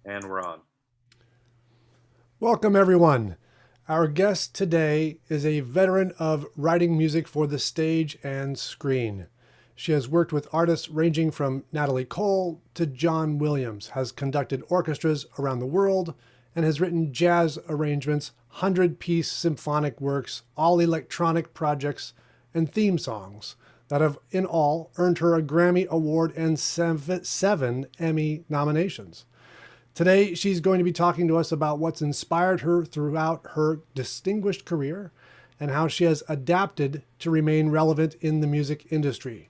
And we're on. Welcome, everyone. Our guest today is a veteran of writing music for the stage and screen. She has worked with artists ranging from Natalie Cole to John Williams, has conducted orchestras around the world, and has written jazz arrangements, 100-piece symphonic works, all electronic projects, and theme songs that have in all earned her a Grammy Award and seven Emmy nominations. Today, she's going to be talking to us about what's inspired her throughout her distinguished career and how she has adapted to remain relevant in the music industry.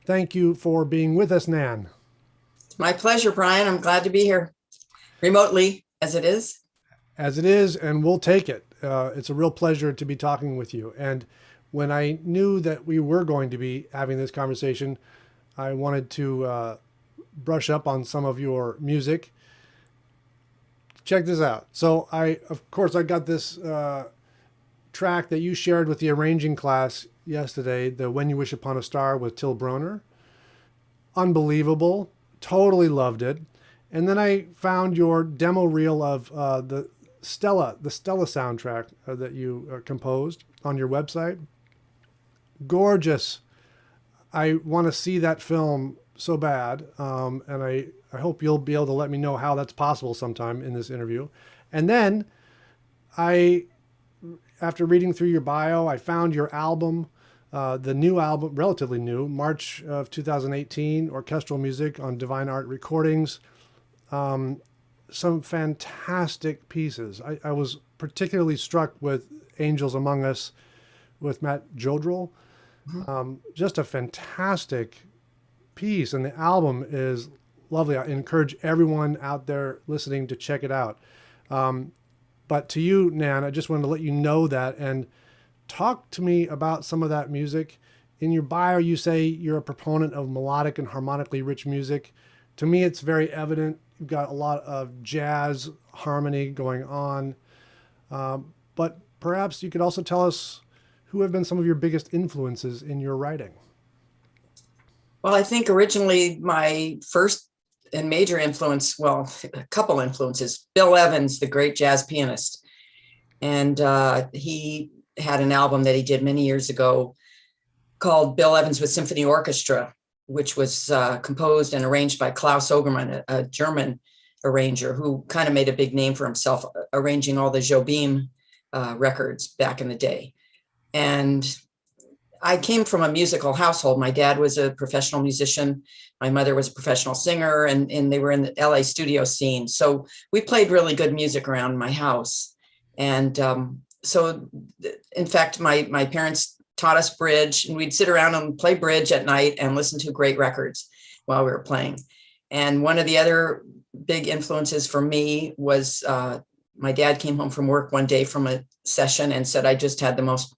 Thank you for being with us, Nan. It's my pleasure, Brian. I'm glad to be here remotely, as it is. As it is, and we'll take it. It's a real pleasure to be talking with you. And when I knew that we were going to be having this conversation, I wanted to brush up on some of your music. Check this out. So I got this track that you shared with the arranging class yesterday, the When You Wish Upon a Star with Till Broner. Unbelievable. Totally loved it. And then I found your demo reel of the Stella soundtrack that you composed on your website. Gorgeous. I want to see that film so bad. And I hope you'll be able to let me know how that's possible sometime in this interview. And then after reading through your bio, I found your album, the new album, relatively new, March of 2018, orchestral music on Divine Art Recordings. Some fantastic pieces. I was particularly struck with Angels Among Us with Matt Jodrell. Just a fantastic piece, and the album is lovely. I encourage everyone out there listening to check it out. But to you, Nan, I just wanted to let you know that and talk to me about some of that music. In your bio, you say you're a proponent of melodic and harmonically rich music. To me, it's very evident. You've got a lot of jazz harmony going on. But perhaps you could also tell us who have been some of your biggest influences in your writing. Well, I think originally my first and major influence, well, a couple influences, Bill Evans, the great jazz pianist. And he had an album that he did many years ago called Bill Evans with Symphony Orchestra, which was composed and arranged by Klaus Ogerman, a German arranger who kind of made a big name for himself, arranging all the Jobim records back in the day. And I came from a musical household. My dad was a professional musician. My mother was a professional singer, and they were in the LA studio scene. So we played really good music around my house. And so, in fact, my parents taught us bridge, and we'd sit around and play bridge at night and listen to great records while we were playing. And one of the other big influences for me was my dad came home from work one day from a session and said, I just had the most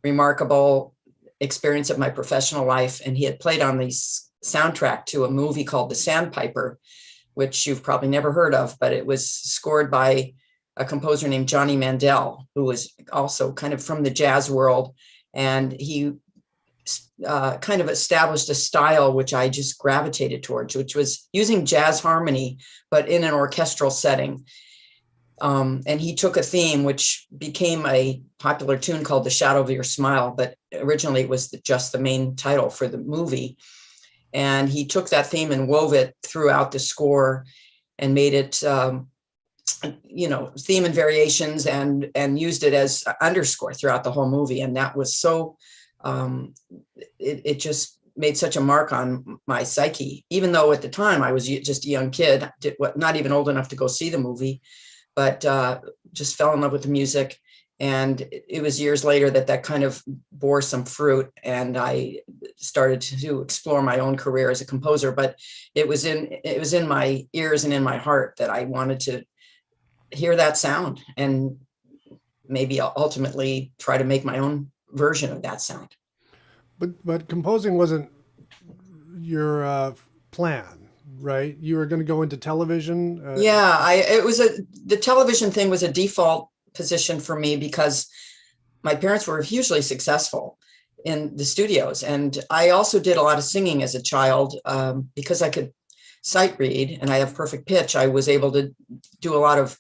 remarkable experience of my professional life. And he had played on the soundtrack to a movie called The Sandpiper, which you've probably never heard of, but it was scored by a composer named Johnny Mandel, who was also kind of from the jazz world. And he kind of established a style which I just gravitated towards, which was using jazz harmony, but in an orchestral setting. And he took a theme which became a popular tune called The Shadow of Your Smile, but originally it was just the main title for the movie. And he took that theme and wove it throughout the score and made it, theme and variations and used it as underscore throughout the whole movie. And that was so, it just made such a mark on my psyche, even though at the time I was just a young kid, not even old enough to go see the movie. But just fell in love with the music. And it was years later that kind of bore some fruit. And I started to explore my own career as a composer. But it was in my ears and in my heart that I wanted to hear that sound and maybe ultimately try to make my own version of that sound. But composing wasn't your plan, right? You were going to go into television. The television thing was a default position for me because my parents were hugely successful in the studios. And I also did a lot of singing as a child because I could sight read and I have perfect pitch, I was able to do a lot of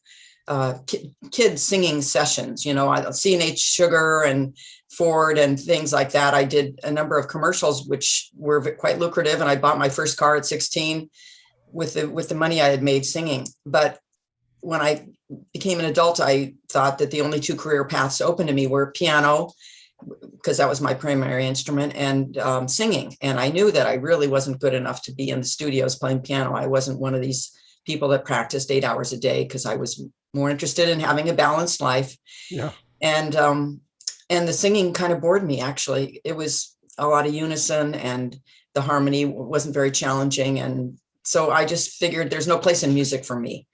kids singing sessions, C&H Sugar and Ford and things like that. I did a number of commercials, which were quite lucrative. And I bought my first car at 16 with the money I had made singing. But when I became an adult, I thought that the only two career paths open to me were piano, because that was my primary instrument, and singing. And I knew that I really wasn't good enough to be in the studios playing piano. I wasn't one of these people that practiced 8 hours a day, because I was more interested in having a balanced life. Yeah. And the singing kind of bored me, actually. It was a lot of unison and the harmony wasn't very challenging. And so I just figured there's no place in music for me.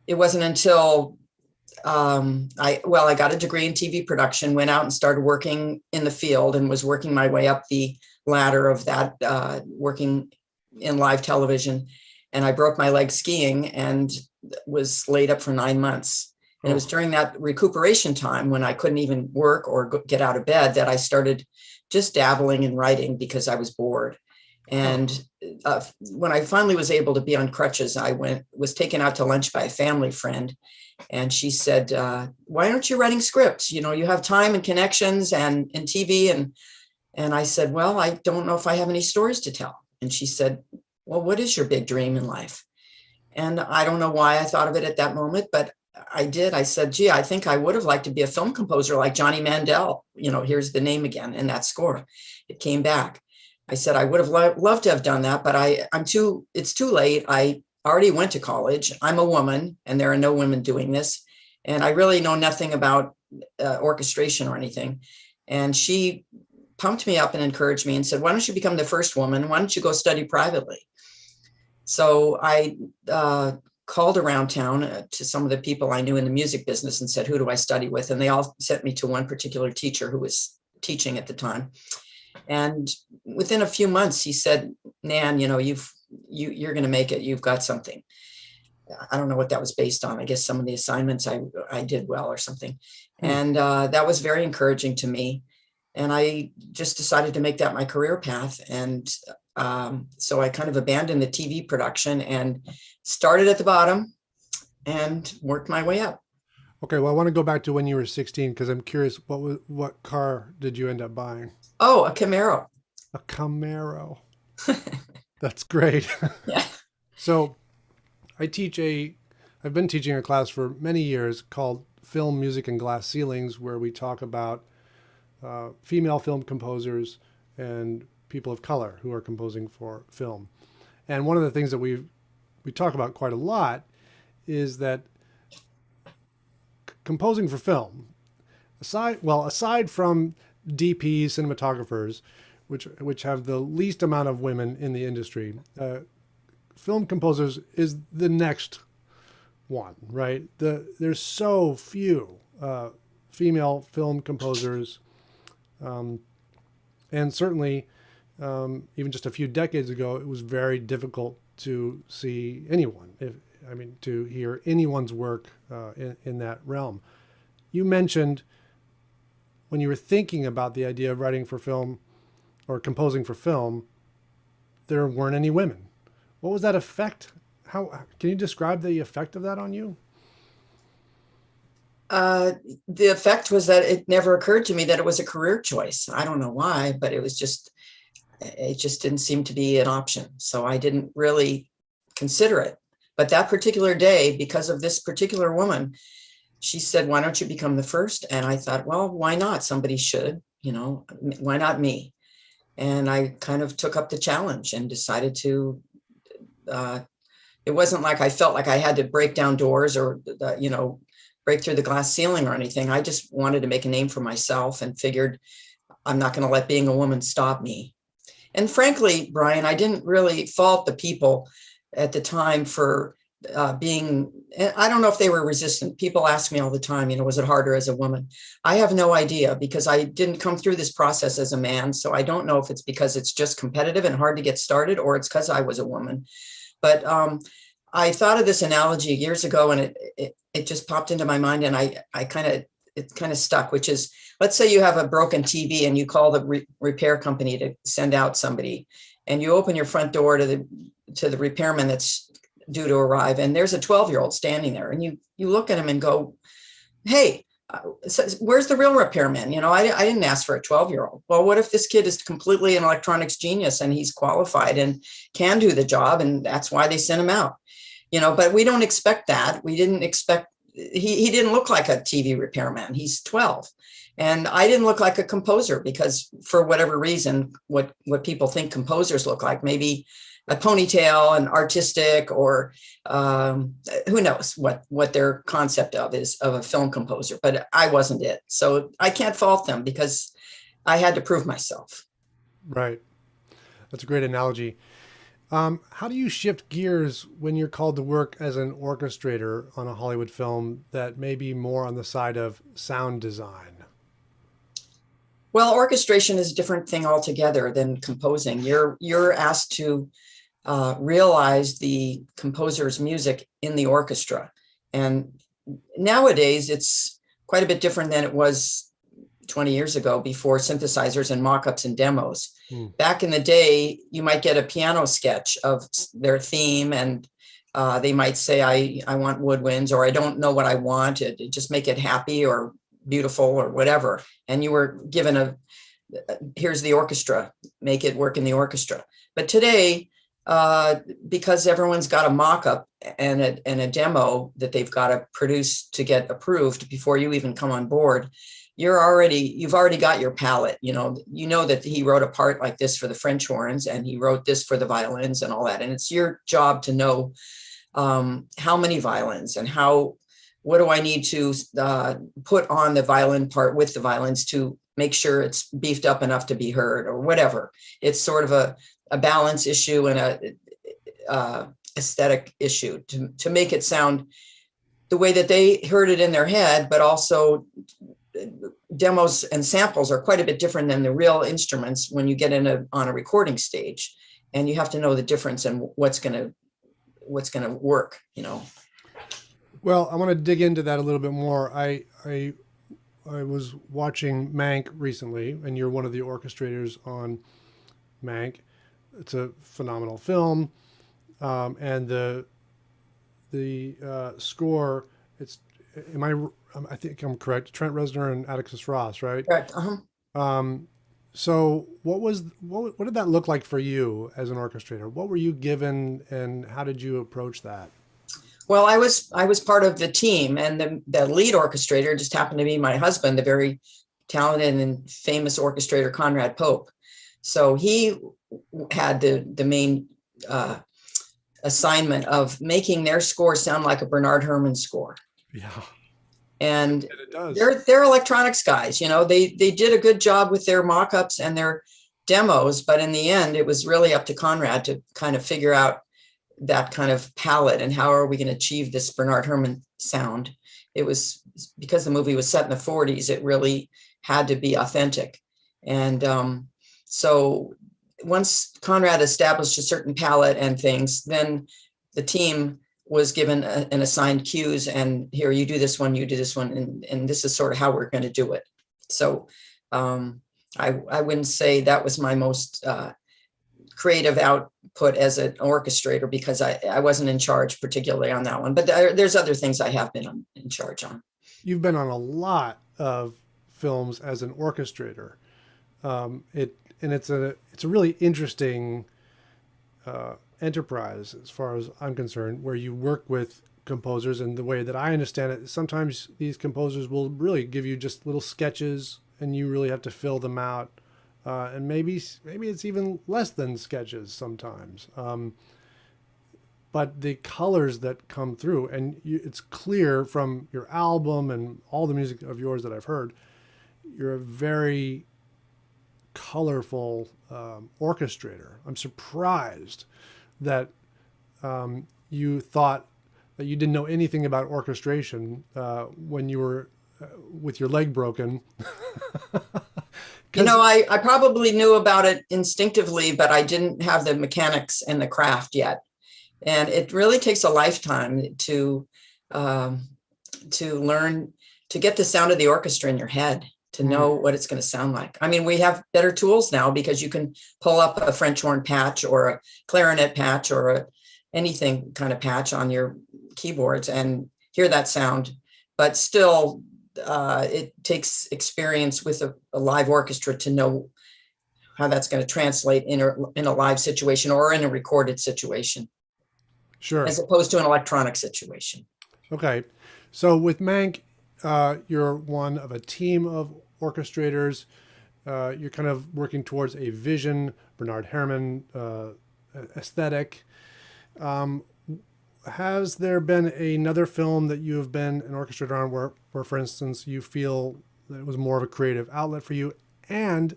It wasn't until I got a degree in TV production, went out and started working in the field and was working my way up the ladder of that, working in live television. And I broke my leg skiing and was laid up for 9 months. And it was during that recuperation time, when I couldn't even work or get out of bed, that I started just dabbling in writing because I was bored. And when I finally was able to be on crutches, I was taken out to lunch by a family friend. And she said, why aren't you writing scripts? You have time and connections and TV. And I said, well, I don't know if I have any stories to tell. And she said, well, what is your big dream in life? And I don't know why I thought of it at that moment, but I did. I said, gee, I think I would have liked to be a film composer like Johnny Mandel. Here's the name again in that score. It came back. I said, I would have loved to have done that, but it's too late. I already went to college. I'm a woman and there are no women doing this. And I really know nothing about orchestration or anything. And she pumped me up and encouraged me and said, why don't you become the first woman? Why don't you go study privately? So I called around town to some of the people I knew in the music business and said, who do I study with? And they all sent me to one particular teacher who was teaching at the time. And within a few months, he said, Nan, you're going to make it. You've got something. I don't know what that was based on. I guess some of the assignments I did well or something. And that was very encouraging to me. And I just decided to make that my career path. And so I kind of abandoned the TV production and started at the bottom and worked my way up. Okay, well, I want to go back to when you were 16 because I'm curious, what car did you end up buying? Oh, a Camaro. A Camaro. That's great. Yeah. So I've been teaching a class for many years called Film, Music, and Glass Ceilings, where we talk about female film composers and people of color who are composing for film. And one of the things that we talk about quite a lot is that composing for film, aside from DPs, cinematographers, which have the least amount of women in the industry, film composers is the next one, right? There's so few female film composers, and certainly even just a few decades ago, it was very difficult to see anyone, to hear anyone's work in that realm. You mentioned when you were thinking about the idea of writing for film or composing for film, there weren't any women. What was that effect? How can you describe the effect of that on you? The effect was that it never occurred to me that it was a career choice. I don't know why, but it just didn't seem to be an option. So I didn't really consider it. But that particular day, because of this particular woman, she said, why don't you become the first? And I thought, well, why not? Somebody should, why not me? And I kind of took up the challenge and decided to, it wasn't like I felt like I had to break down doors or, break through the glass ceiling or anything. I just wanted to make a name for myself and figured I'm not going to let being a woman stop me. And frankly, Brian, I didn't really fault the people at the time for being, I don't know if they were resistant. People ask me all the time, was it harder as a woman? I have no idea because I didn't come through this process as a man. So I don't know if it's because it's just competitive and hard to get started or it's because I was a woman. But I thought of this analogy years ago and it just popped into my mind and it kind of stuck, which is, let's say you have a broken TV and you call the repair company to send out somebody and you open your front door to the repairman that's due to arrive, and there's a 12-year-old standing there, and you look at him and go, hey, where's the real repairman? I didn't ask for a 12-year-old. Well, what if this kid is completely an electronics genius and he's qualified and can do the job, and that's why they sent him out? But we don't expect that. We didn't expect, he didn't look like a TV repairman. He's 12. And I didn't look like a composer because, for whatever reason, what people think composers look like, maybe a ponytail and artistic, or who knows what their concept of is of a film composer, but I wasn't it. So I can't fault them because I had to prove myself. Right. That's a great analogy. How do you shift gears when you're called to work as an orchestrator on a Hollywood film that may be more on the side of sound design? Well, orchestration is a different thing altogether than composing. You're asked to realize the composer's music in the orchestra. And nowadays, it's quite a bit different than it was 20 years ago, before synthesizers and mock-ups and demos. Back in the day, you might get a piano sketch of their theme, and they might say, I want woodwinds, or I don't know what I want. Just make it happy or beautiful or whatever. And you were given here's the orchestra, make it work in the orchestra. But today, because everyone's got a mock-up and a demo that they've got to produce to get approved before you even come on board, you've already got your palette. You know that he wrote a part like this for the French horns, and he wrote this for the violins and all that. And it's your job to know how many violins and what do I need to put on the violin part with the violins to make sure it's beefed up enough to be heard, or whatever. It's sort of a balance issue and a aesthetic issue to make it sound the way that they heard it in their head. But also, demos and samples are quite a bit different than the real instruments when you get on a recording stage, and you have to know the difference and what's going to work. Well, I want to dig into that a little bit more. I was watching Mank recently, and you're one of the orchestrators on Mank. It's a phenomenal film, and the score. I think I'm correct. Trent Reznor and Atticus Ross, right? Correct. Uh-huh. So what did that look like for you as an orchestrator? What were you given, and how did you approach that? Well, I was part of the team, and the lead orchestrator just happened to be my husband, the very talented and famous orchestrator Conrad Pope. So he had the main assignment of making their score sound like a Bernard Herrmann score. Yeah. And it does. They're electronics guys. They did a good job with their mock-ups and their demos, but in the end, it was really up to Conrad to kind of figure out that kind of palette and how are we going to achieve this Bernard Herrmann sound. It was because the movie was set in the 40s, it really had to be authentic. And so once Conrad established a certain palette and things, then the team was given an assigned cues, and here, you do this one, you do this one, and this is sort of how we're going to do it. So I wouldn't say that was my most creative output as an orchestrator, because I wasn't in charge particularly on that one, but there's other things I have been in charge on. You've been on a lot of films as an orchestrator. It's a really interesting enterprise as far as I'm concerned, where you work with composers, and the way that I understand it, sometimes these composers will really give you just little sketches and you really have to fill them out. And maybe it's even less than sketches sometimes. But the colors that come through, and it's clear from your album and all the music of yours that I've heard, you're a very colorful orchestrator. I'm surprised that you thought that you didn't know anything about orchestration when you were with your leg broken. I probably knew about it instinctively, but I didn't have the mechanics and the craft yet. And it really takes a lifetime to learn to get the sound of the orchestra in your head, to know what it's going to sound like. I mean, we have better tools now because you can pull up a French horn patch or a clarinet patch or anything kind of patch on your keyboards and hear that sound. But still, it takes experience with a live orchestra to know how that's going to translate in a live situation or in a recorded situation. Sure. As opposed to an electronic situation. Okay. So with Mank, you're one of a team of orchestrators. You're kind of working towards a vision, Bernard Herrmann aesthetic. Has there been another film that you have been an orchestrator on where, for instance, you feel that it was more of a creative outlet for you? And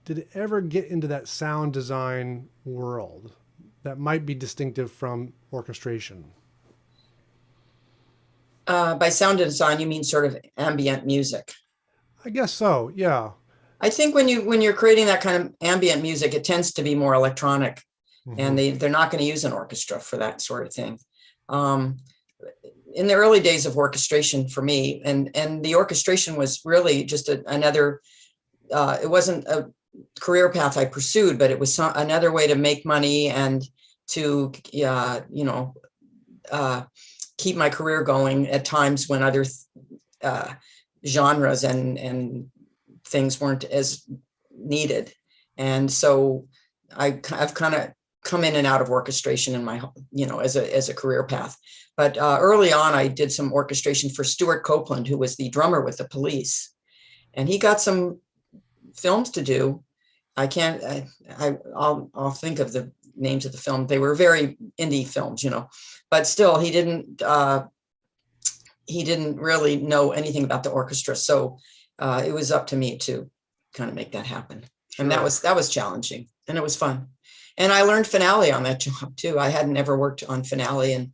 did it ever get into that sound design world that might be distinctive from orchestration? By sound design, you mean sort of ambient music? I guess so, yeah. I think when you're creating that kind of ambient music, it tends to be more electronic, and they're not going to use an orchestra for that sort of thing. In the early days of orchestration for me, and the orchestration was really just another, it wasn't a career path I pursued, but it was another way to make money and to, keep my career going at times when other genres and things weren't as needed. And so I've kind of come in and out of orchestration in my, as a career path. But early on, I did some orchestration for Stuart Copeland, who was the drummer with the Police. And he got some films to do. I'll think of the names of the film. They were very indie films, but still he didn't really know anything about the orchestra. So it was up to me to kind of make that happen. Sure. And that was challenging, and it was fun. And I learned finale on that job too. I hadn't ever worked on finale, and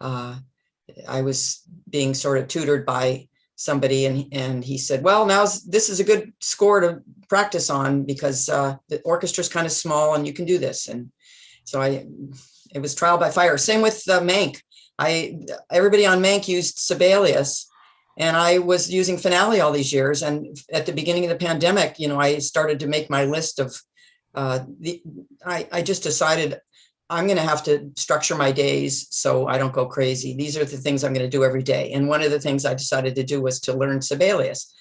I was being sort of tutored by somebody, and he said, well, this is a good score to practice on because the orchestra's kind of small and you can do this. And so it was trial by fire. Same with Mank. Everybody on Mank used Sibelius, and I was using finale all these years. And at the beginning of the pandemic, I started to make my list of I just decided I'm going to have to structure my days so I don't go crazy. These are the things I'm going to do every day. And one of the things I decided to do was to learn Sibelius,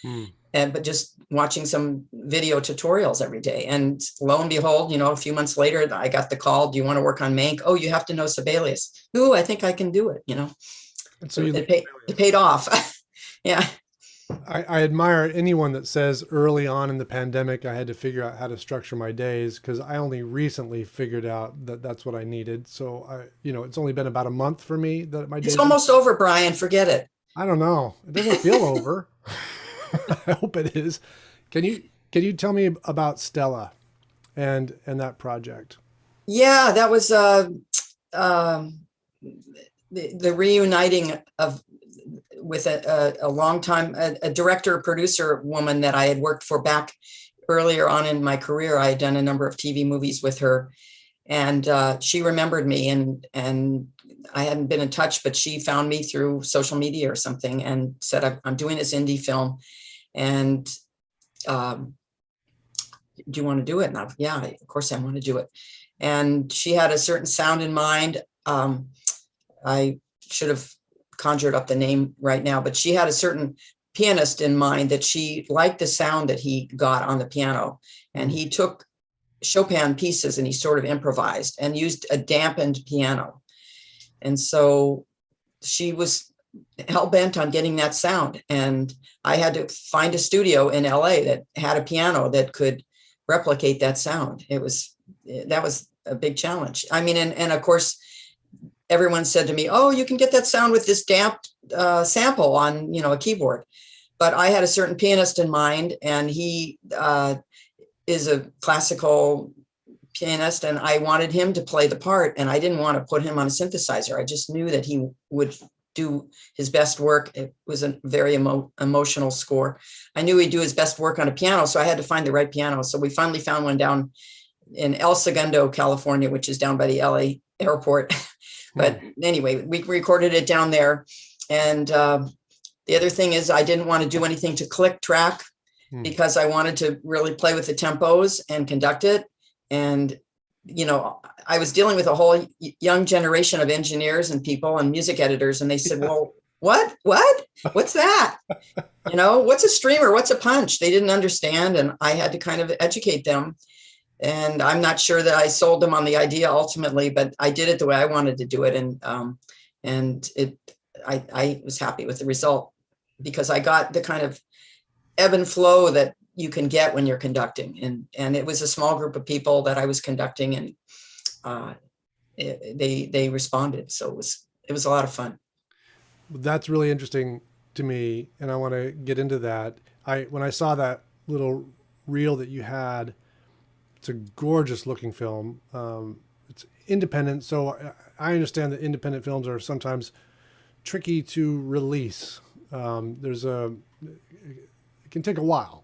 but just watching some video tutorials every day. And lo and behold, a few months later, I got the call, do you want to work on Mank? Oh, you have to know Sibelius. Ooh, I think I can do it, And so it paid off. Yeah. I admire anyone that says early on in the pandemic, I had to figure out how to structure my days, because I only recently figured out that that's what I needed. So it's only been about a month for me that my days. It's almost over, Brian. Forget it. I don't know. It doesn't feel over. I hope it is. Can you tell me about Stella and that project? Yeah, that was the reuniting with a long time, a director, producer woman that I had worked for back earlier on in my career. I had done a number of TV movies with her, and she remembered me, and I hadn't been in touch, but she found me through social media or something and said, I'm doing this indie film, and do you want to do it? And yeah, of course I want to do it. And she had a certain sound in mind. I should have conjured up the name right now, but she had a certain pianist in mind that she liked the sound that he got on the piano. And he took Chopin pieces and he sort of improvised and used a dampened piano. And so she was hell-bent on getting that sound. And I had to find a studio in LA that had a piano that could replicate that sound. That was a big challenge. I mean, and of course, everyone said to me, oh, you can get that sound with this damped sample on, a keyboard. But I had a certain pianist in mind, and he is a classical pianist, and I wanted him to play the part, and I didn't want to put him on a synthesizer. I just knew that he would do his best work. It was a very emotional score. I knew he'd do his best work on a piano, so I had to find the right piano. So we finally found one down in El Segundo, California, which is down by the LA airport. But anyway, we recorded it down there. And the other thing is I didn't want to do anything to click track. because I wanted to really play with the tempos and conduct it. And, I was dealing with a whole young generation of engineers and people and music editors. And they said, well, what's that? What's a streamer? What's a punch? They didn't understand. And I had to kind of educate them. And I'm not sure that I sold them on the idea ultimately, but I did it the way I wanted to do it. And I was happy with the result, because I got the kind of ebb and flow that you can get when you're conducting. And it was a small group of people that I was conducting, and they responded. So it was a lot of fun. That's really interesting to me, and I want to get into that. When I saw that little reel that you had, it's a gorgeous looking film. It's independent, so I understand that independent films are sometimes tricky to release. It can take a while.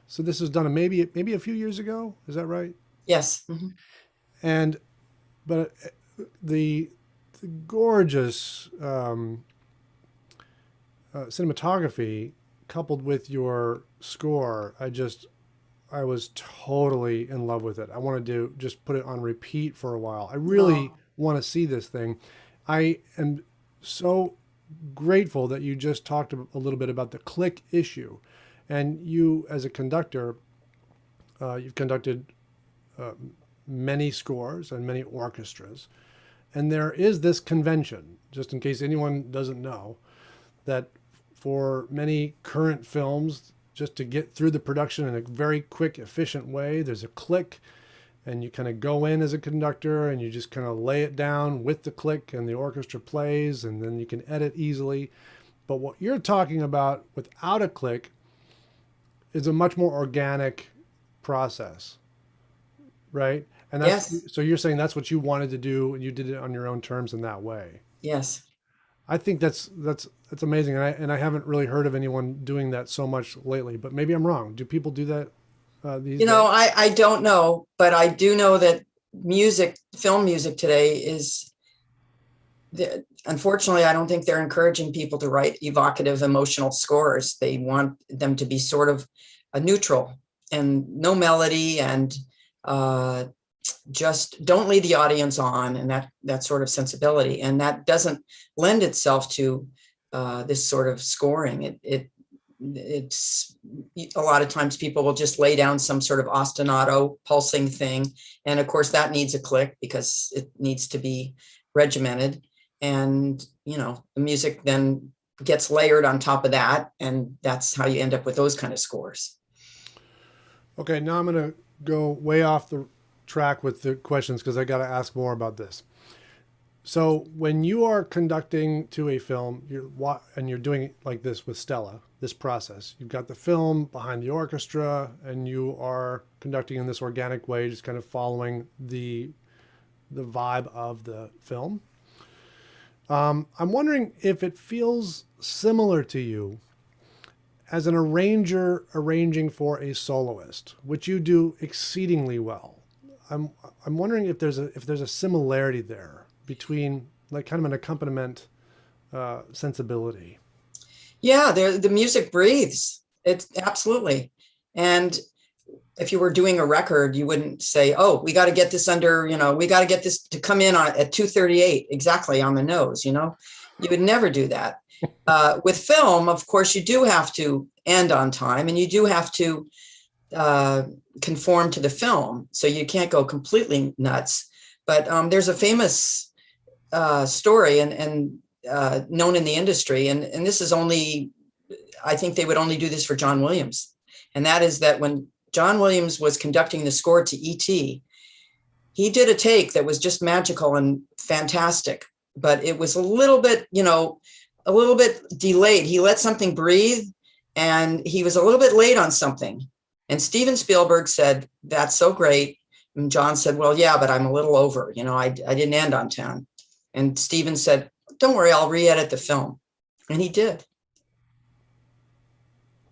So this was done maybe a few years ago. Is that right? Yes. Mm-hmm. But the gorgeous cinematography coupled with your score, I was totally in love with it. I wanted to just put it on repeat for a while. I really want to see this thing. I am so grateful that you just talked a little bit about the click issue. And you, as a conductor, you've conducted many scores and many orchestras. And there is this convention, just in case anyone doesn't know, that for many current films, just to get through the production in a very quick, efficient way, there's a click, and you kind of go in as a conductor and you just kind of lay it down with the click, and the orchestra plays, and then you can edit easily. But what you're talking about without a click is a much more organic process, right? And So you're saying that's what you wanted to do, and you did it on your own terms in that way. Yes. I think that's amazing, and I haven't really heard of anyone doing that so much lately. But maybe I'm wrong. Do people do that these days? I don't know, but I do know that film music today is. Unfortunately, I don't think they're encouraging people to write evocative, emotional scores. They want them to be sort of a neutral and no melody, and just don't lead the audience on, and that sort of sensibility. And that doesn't lend itself to this sort of scoring. It's a lot of times people will just lay down some sort of ostinato pulsing thing. And of course that needs a click because it needs to be regimented. And, the music then gets layered on top of that. And that's how you end up with those kind of scores. Okay, now I'm going to go way off the track with the questions because I got to ask more about this. So when you are conducting to a film, you're doing it like this with Stella, this process, you've got the film behind the orchestra, and you are conducting in this organic way, just kind of following the vibe of the film. I'm wondering if it feels similar to you as an arranger arranging for a soloist, which you do exceedingly well. I'm wondering if there's a similarity there between like kind of an accompaniment sensibility. Yeah, the music breathes. It's absolutely. And if you were doing a record, you wouldn't say, "Oh, we got to get this we got to get this to come in at 2:38 exactly on the nose." You would never do that. With film, of course, you do have to end on time, and you do have to conform to the film, so you can't go completely nuts. But there's a famous story and known in the industry, and this is I think they would only do this for John Williams, and that is that when John Williams was conducting the score to E.T., he did a take that was just magical and fantastic, but it was a little bit delayed. He let something breathe, and he was a little bit late on something. And Steven Spielberg said, "That's so great." And John said, "Well, yeah, but I'm a little over. I didn't end on time." And Steven said, "Don't worry, I'll re-edit the film." And he did.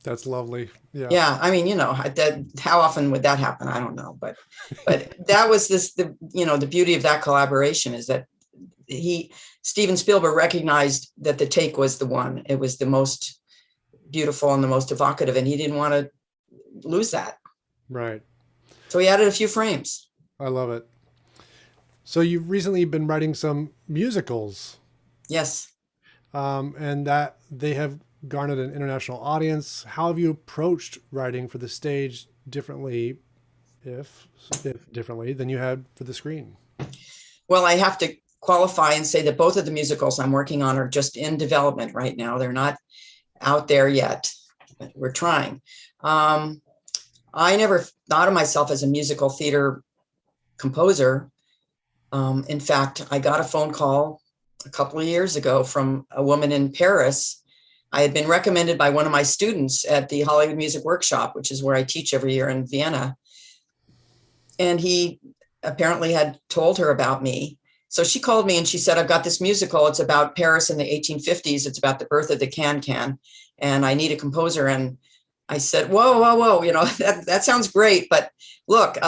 That's lovely. Yeah. Yeah. I mean, how often would that happen? I don't know. But that was the beauty of that collaboration is that Steven Spielberg recognized that the take was the one. It was the most beautiful and the most evocative. And he didn't want to lose that. Right. So we added a few frames. I love it. So you've recently been writing some musicals, Yes. and that they have garnered an international audience. How have you approached writing for the stage differently, if differently than you had for the screen? Well, I have to qualify and say that both of the musicals I'm working on are just in development right now. They're not out there yet, but we're trying. I never thought of myself as a musical theater composer. In fact, I got a phone call a couple of years ago from a woman in Paris. I had been recommended by one of my students at the Hollywood Music Workshop, which is where I teach every year in Vienna. And he apparently had told her about me. So she called me and she said, I've got this musical. It's about Paris in the 1850s. It's about the birth of the can-can. And I need a composer. And I said, whoa, that sounds great. But look,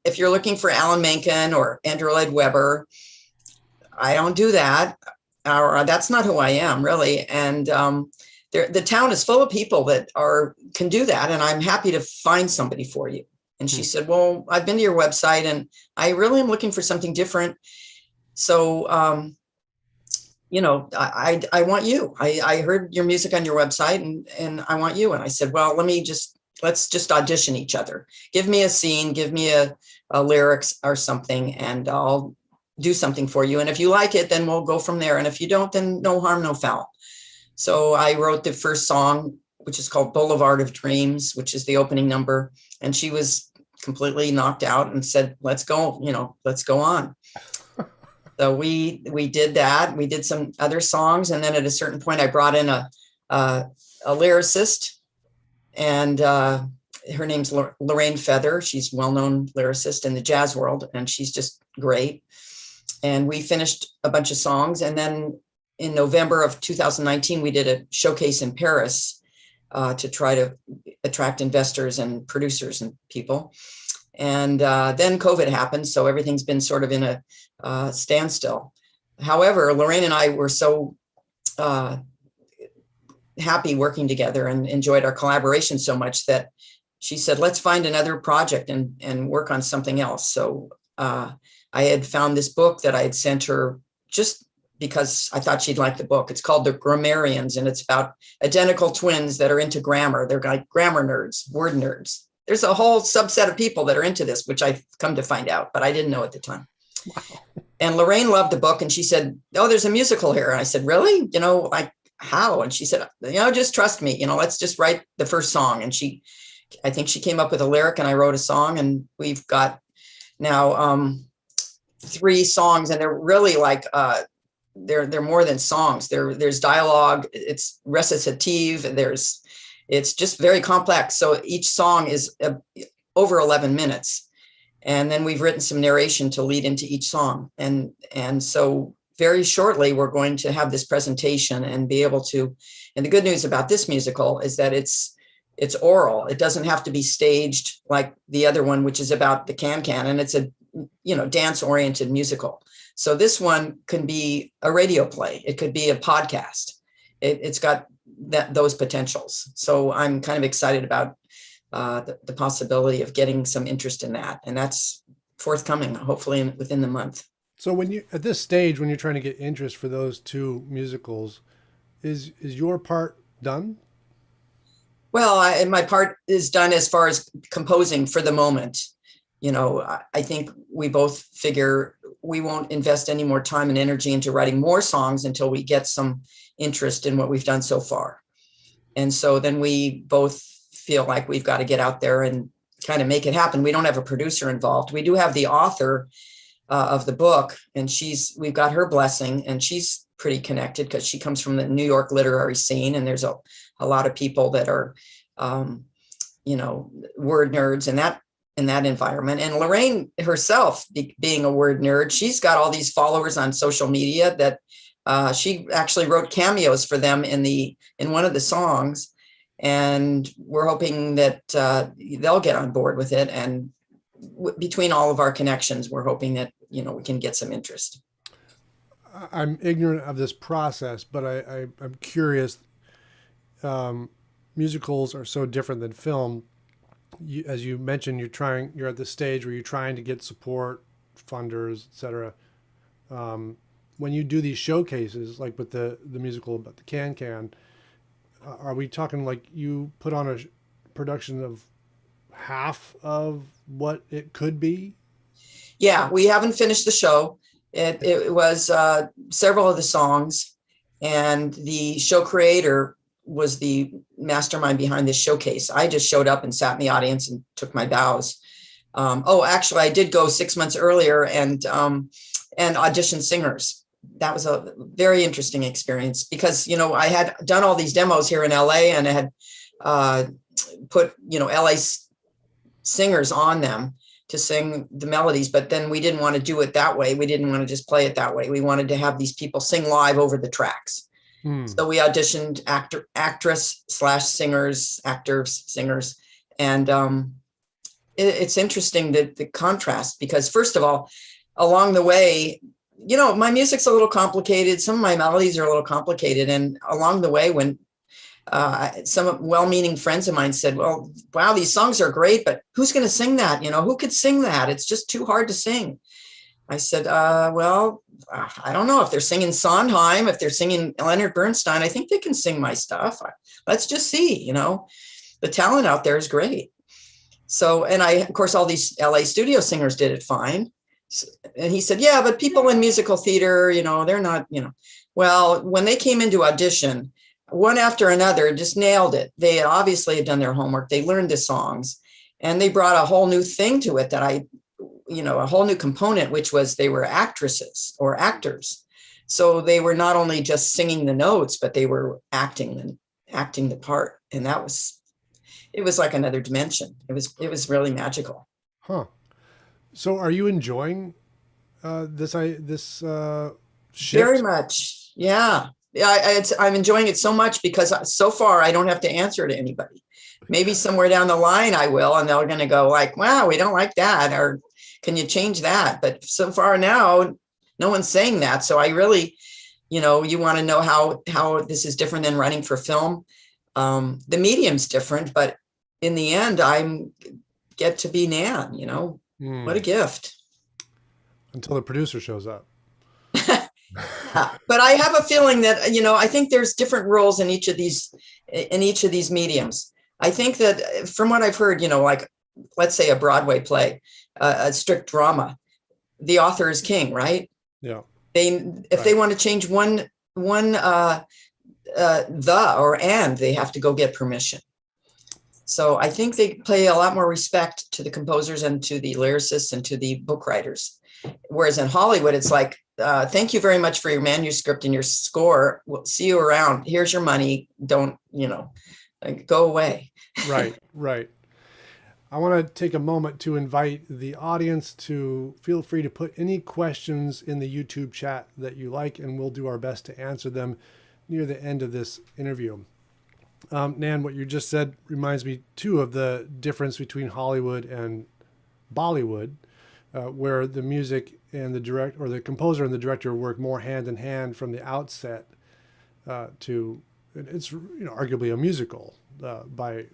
if you're looking for Alan Menken or Andrew Lloyd Webber, I don't do that. Or that's not who I am, really. And the town is full of people that can do that. And I'm happy to find somebody for you. And she said, well, I've been to your website and I really am looking for something different. So, I want you. I heard your music on your website and I want you. And I said, well, let's just audition each other. Give me a scene, give me a lyrics or something, and I'll do something for you. And if you like it, then we'll go from there. And if you don't, then no harm, no foul. So I wrote the first song, which is called Boulevard of Dreams, which is the opening number. And she was completely knocked out and said, let's go on. So we did that. We did some other songs. And then at a certain point, I brought in a lyricist, and her name's Lorraine Feather. She's a well-known lyricist in the jazz world, and she's just great. And we finished a bunch of songs. And then in November of 2019, we did a showcase in Paris to try to attract investors and producers and people. And then COVID happened. So everything's been sort of in a standstill. However, Lorraine and I were so happy working together and enjoyed our collaboration so much that she said, let's find another project and work on something else. So I had found this book that I had sent her just because I thought she'd like the book. It's called The Grammarians, and it's about identical twins that are into grammar. They're like grammar nerds, word nerds. There's a whole subset of people that are into this, which I've come to find out, but I didn't know at the time. Wow. And Lorraine loved the book, and she said, oh, there's a musical here. And I said, really? Like how? And she said, just trust me, let's just write the first song. And I think she came up with a lyric and I wrote a song, and we've got now 3 songs, and they're really like, they're more than songs. There's dialogue, it's recitative, it's just very complex. So each song is over 11 minutes. And then we've written some narration to lead into each song. And so very shortly, we're going to have this presentation and be able to, and the good news about this musical is that it's oral. It doesn't have to be staged like the other one, which is about the can-can, and it's a, dance-oriented musical. So this one can be a radio play. It could be a podcast. It's got those potentials. So I'm kind of excited about the possibility of getting some interest in that. And that's forthcoming, hopefully within the month. So at this stage, when you're trying to get interest for those 2 musicals, is your part done? Well, my part is done as far as composing for the moment. I think we both figure we won't invest any more time and energy into writing more songs until we get some interest in what we've done so far. And so then we both feel like we've got to get out there and kind of make it happen. We don't have a producer involved. We do have the author of the book, and we've got her blessing, and she's pretty connected because she comes from the New York literary scene, and there's a lot of people that are, word nerds in that environment. And Lorraine herself, being a word nerd, she's got all these followers on social media that she actually wrote cameos for them in one of the songs. And we're hoping that they'll get on board with it. And between all of our connections, we're hoping that, we can get some interest. I'm ignorant of this process, but I'm curious. Musicals are so different than film. as you mentioned, you're at the stage where you're trying to get support, funders, etc. When you do these showcases, like with the musical about the Can, are we talking like you put on a production of half of what it could be? Yeah, we haven't finished the show. It was several of the songs, and the show creator was the mastermind behind this showcase. I just showed up and sat in the audience and took my bows. Actually, I did go 6 months earlier and audition singers. That was a very interesting experience because, I had done all these demos here in LA and I had put, LA singers on them to sing the melodies, but then we didn't want to do it that way. We didn't want to just play it that way. We wanted to have these people sing live over the tracks. So we auditioned actress / singers, actors, singers. And it's interesting the contrast, because first of all, along the way, my music's a little complicated. Some of my melodies are a little complicated. And along the way, when some well-meaning friends of mine said, well, wow, these songs are great, but who's going to sing that? Who could sing that? It's just too hard to sing. I said, I don't know if they're singing Sondheim, if they're singing Leonard Bernstein, I think they can sing my stuff. Let's just see, the talent out there is great. So, and of course, all these LA studio singers did it fine. And he said, yeah, but people in musical theater, they're not, well, when they came into audition, one after another just nailed it. They obviously had done their homework. They learned the songs and they brought a whole new thing to it that a whole new component, which was they were actresses or actors. So they were not only just singing the notes, but they were acting the part. And it was like another dimension. It was really magical. Huh. So are you enjoying this shift? Very much. Yeah. I'm enjoying it so much because so far I don't have to answer to anybody. Maybe somewhere down the line I will, and they're going to go like, wow, we don't like that. Or can you change that? But so far now, no one's saying that. So I really, you want to know how this is different than running for film. The medium's different, but in the end, get to be Nan, What a gift. Until the producer shows up. But I have a feeling that, I think there's different roles in each of these mediums. I think that from what I've heard, like, let's say a Broadway play, a strict drama, the author is king, right? Yeah. If they want to change one the or and, they have to go get permission. So I think they pay a lot more respect to the composers and to the lyricists and to the book writers. Whereas in Hollywood, it's like, thank you very much for your manuscript and your score. We'll see you around. Here's your money. Don't, go away. Right. I want to take a moment to invite the audience to feel free to put any questions in the YouTube chat that you like, and we'll do our best to answer them near the end of this interview. Nan, what you just said reminds me too of the difference between Hollywood and Bollywood, where the music and the composer and the director work more hand in hand from the outset. It's arguably a musical by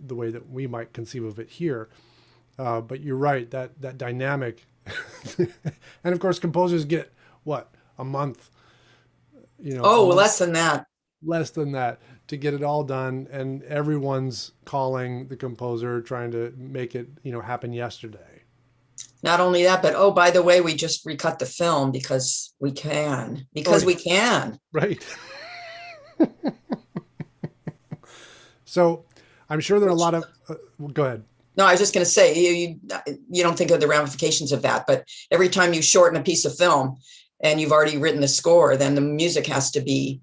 the way that we might conceive of it here. But you're right, that dynamic, and of course composers get a month. Less than that. Less than that to get it all done, and everyone's calling the composer, trying to make it happen yesterday. Not only that, but by the way, we just recut the film because we can. We can. Right. So I'm sure there are a lot of go ahead. No, I was just going to say, you don't think of the ramifications of that, but every time you shorten a piece of film and you've already written the score, then the music has to be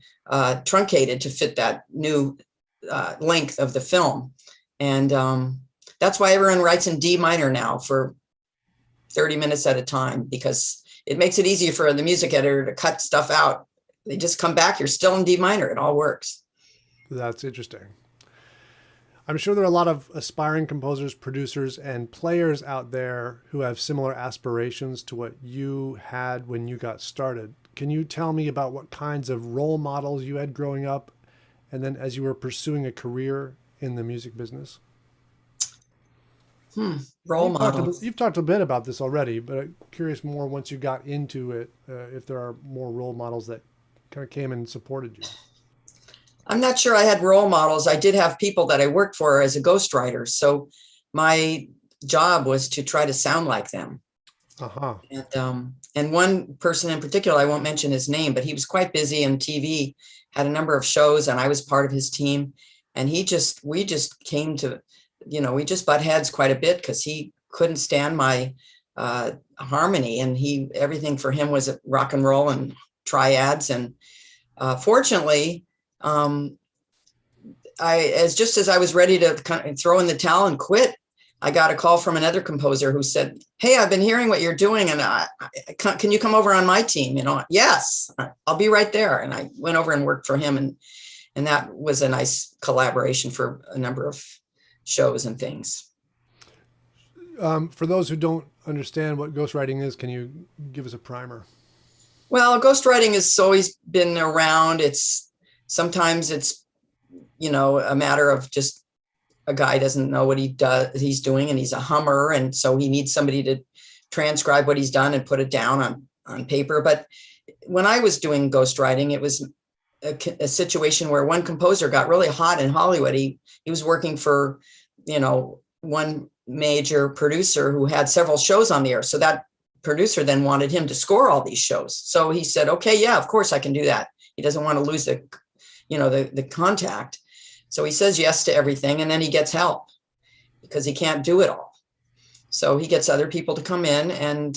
truncated to fit that new length of the film. And that's why everyone writes in D minor now for 30 minutes at a time, because it makes it easier for the music editor to cut stuff out. They just come back, you're still in D minor. It all works. That's interesting. I'm sure there are a lot of aspiring composers, producers, and players out there who have similar aspirations to what you had when you got started. Can you tell me about what kinds of role models you had growing up, and then as you were pursuing a career in the music business? Role You've talked a bit about this already, but I'm curious more once you got into it, if there are more role models that kind of came and supported you. I'm not sure I had role models. I did have people that I worked for as a ghostwriter. So my job was to try to sound like them. Uh-huh. And one person in particular, I won't mention his name, but he was quite busy in TV, had a number of shows, and I was part of his team. And we just came to, we just butt heads quite a bit because he couldn't stand my harmony, and everything for him was rock and roll and triads. And fortunately, as I was ready to kind of throw in the towel and quit, I got a call from another composer who said, "Hey, I've been hearing what you're doing, and can you come over on my team?" Yes, I'll be right there. And I went over and worked for him, and that was a nice collaboration for a number of shows and things. For those who don't understand what ghostwriting is, can you give us a primer? Well, ghostwriting has always been around. Sometimes it's a matter of just a guy doesn't know what he's doing, and he's a hummer, and so he needs somebody to transcribe what he's done and put it down on paper. But when I was doing ghostwriting, it was a situation where one composer got really hot in Hollywood. He was working for one major producer who had several shows on the air. So that producer then wanted him to score all these shows. So he said, "Okay, yeah, of course I can do that." He doesn't want to lose the contact. So he says yes to everything, and then he gets help because he can't do it all. So he gets other people to come in and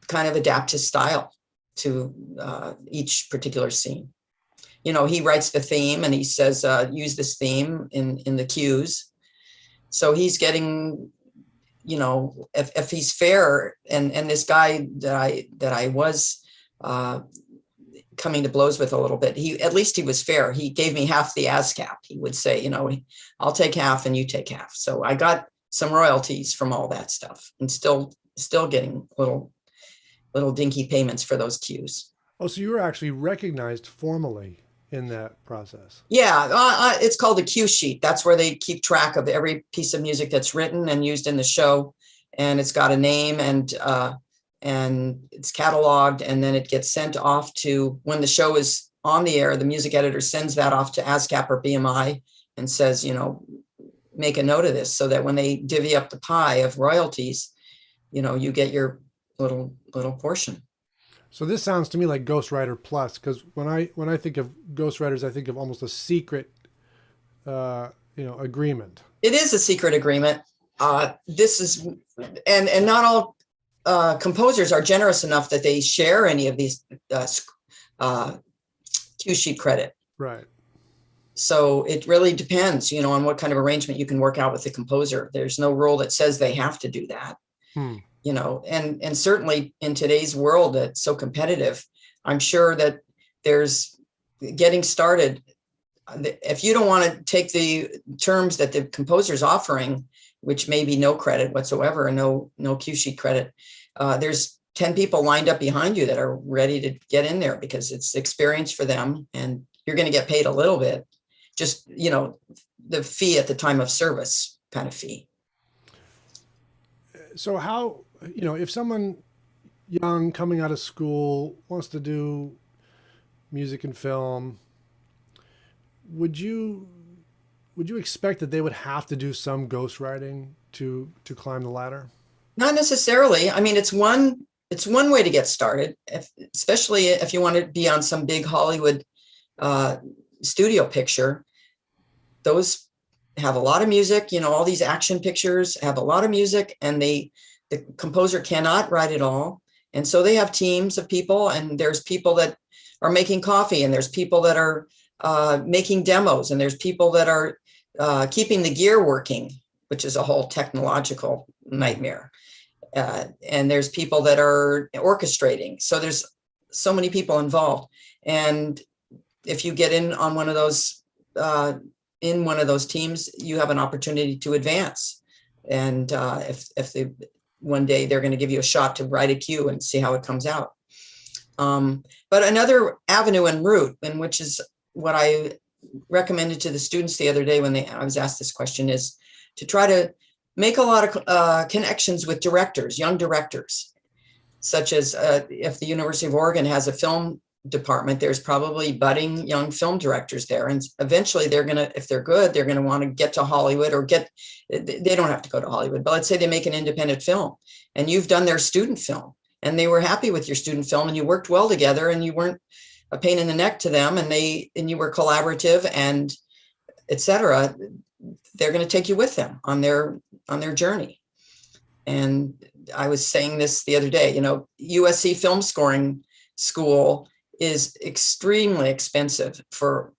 kind of adapt his style to each particular scene. He writes the theme and he says, use this theme in the cues. So he's getting, if he's fair, and this guy that I was coming to blows with a little bit, at least he was fair. He gave me half the ASCAP. He would say, "I'll take half and you take half." So I got some royalties from all that stuff, and still getting little dinky payments for those cues. Oh, so you were actually recognized formally in that process? Yeah, it's called a cue sheet. That's where they keep track of every piece of music that's written and used in the show, and it's got a name and it's cataloged, and then it gets sent off to, when the show is on the air, the music editor sends that off to ASCAP or BMI and says, make a note of this so that when they divvy up the pie of royalties, you get your little portion. So this sounds to me like Ghostwriter Plus, because when I think of ghostwriters, I think of almost a secret, agreement. It is a secret agreement. This is, and not all composers are generous enough that they share any of these cue sheet credit. Right. So it really depends, on what kind of arrangement you can work out with the composer. There's no rule that says they have to do that. And certainly in today's world that's so competitive, I'm sure that there's getting started. If you don't want to take the terms that the composer's offering, which may be no credit whatsoever and no cue sheet credit, there's 10 people lined up behind you that are ready to get in there because it's experience for them, and you're going to get paid a little bit, just, the fee at the time of service kind of fee. So how, if someone young coming out of school wants to do music and film, would you expect that they would have to do some ghostwriting to climb the ladder? Not necessarily. I mean, it's one way to get started, especially if you want to be on some big Hollywood studio picture. Those have a lot of music. All these action pictures have a lot of music, and the composer cannot write it all. And so they have teams of people, and there's people that are making coffee, and there's people that are making demos, and there's people that are keeping the gear working, which is a whole technological nightmare. And there's people that are orchestrating. So there's so many people involved. And if you get in on one of those teams, you have an opportunity to advance. And if one day they're going to give you a shot to write a cue and see how it comes out. But another avenue and route, and which is what I recommended to the students the other day when I was asked this question, is to try to make a lot of connections with directors, young directors, such as if the University of Oregon has a film department, there's probably budding young film directors there. And eventually they're going to, if they're good, they're going to want to get to Hollywood or they don't have to go to Hollywood, but let's say they make an independent film and you've done their student film and they were happy with your student film and you worked well together and you weren't a pain in the neck to them and you were collaborative and etc. They're going to take you with them on their journey. And I was saying this the other day, USC film scoring school is extremely expensive for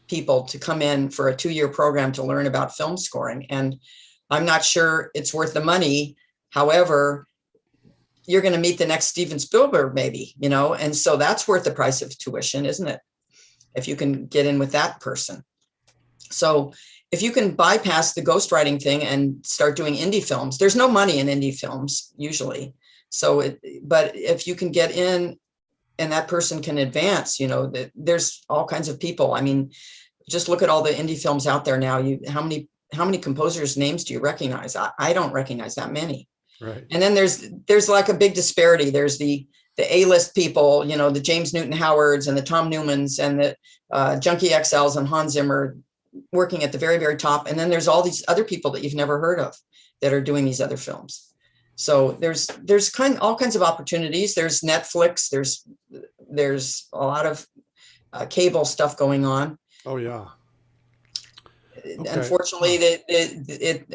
people to come in for a 2-year program to learn about film scoring. And I'm not sure it's worth the money. However, you're going to meet the next Steven Spielberg, maybe, and so that's worth the price of tuition, isn't it? If you can get in with that person. So if you can bypass the ghostwriting thing and start doing indie films, there's no money in indie films usually. But if you can get in and that person can advance, there's all kinds of people. I mean, just look at all the indie films out there now. How many composers' names do you recognize? I don't recognize that many. Right. And then there's like a big disparity. There's the A-list people, the James Newton Howards and the Tom Newmans and the Junkie XLs and Hans Zimmer working at the very, very top. And then there's all these other people that you've never heard of that are doing these other films. So there's all kinds of opportunities. There's Netflix. There's a lot of cable stuff going on. Oh yeah. Okay. Unfortunately,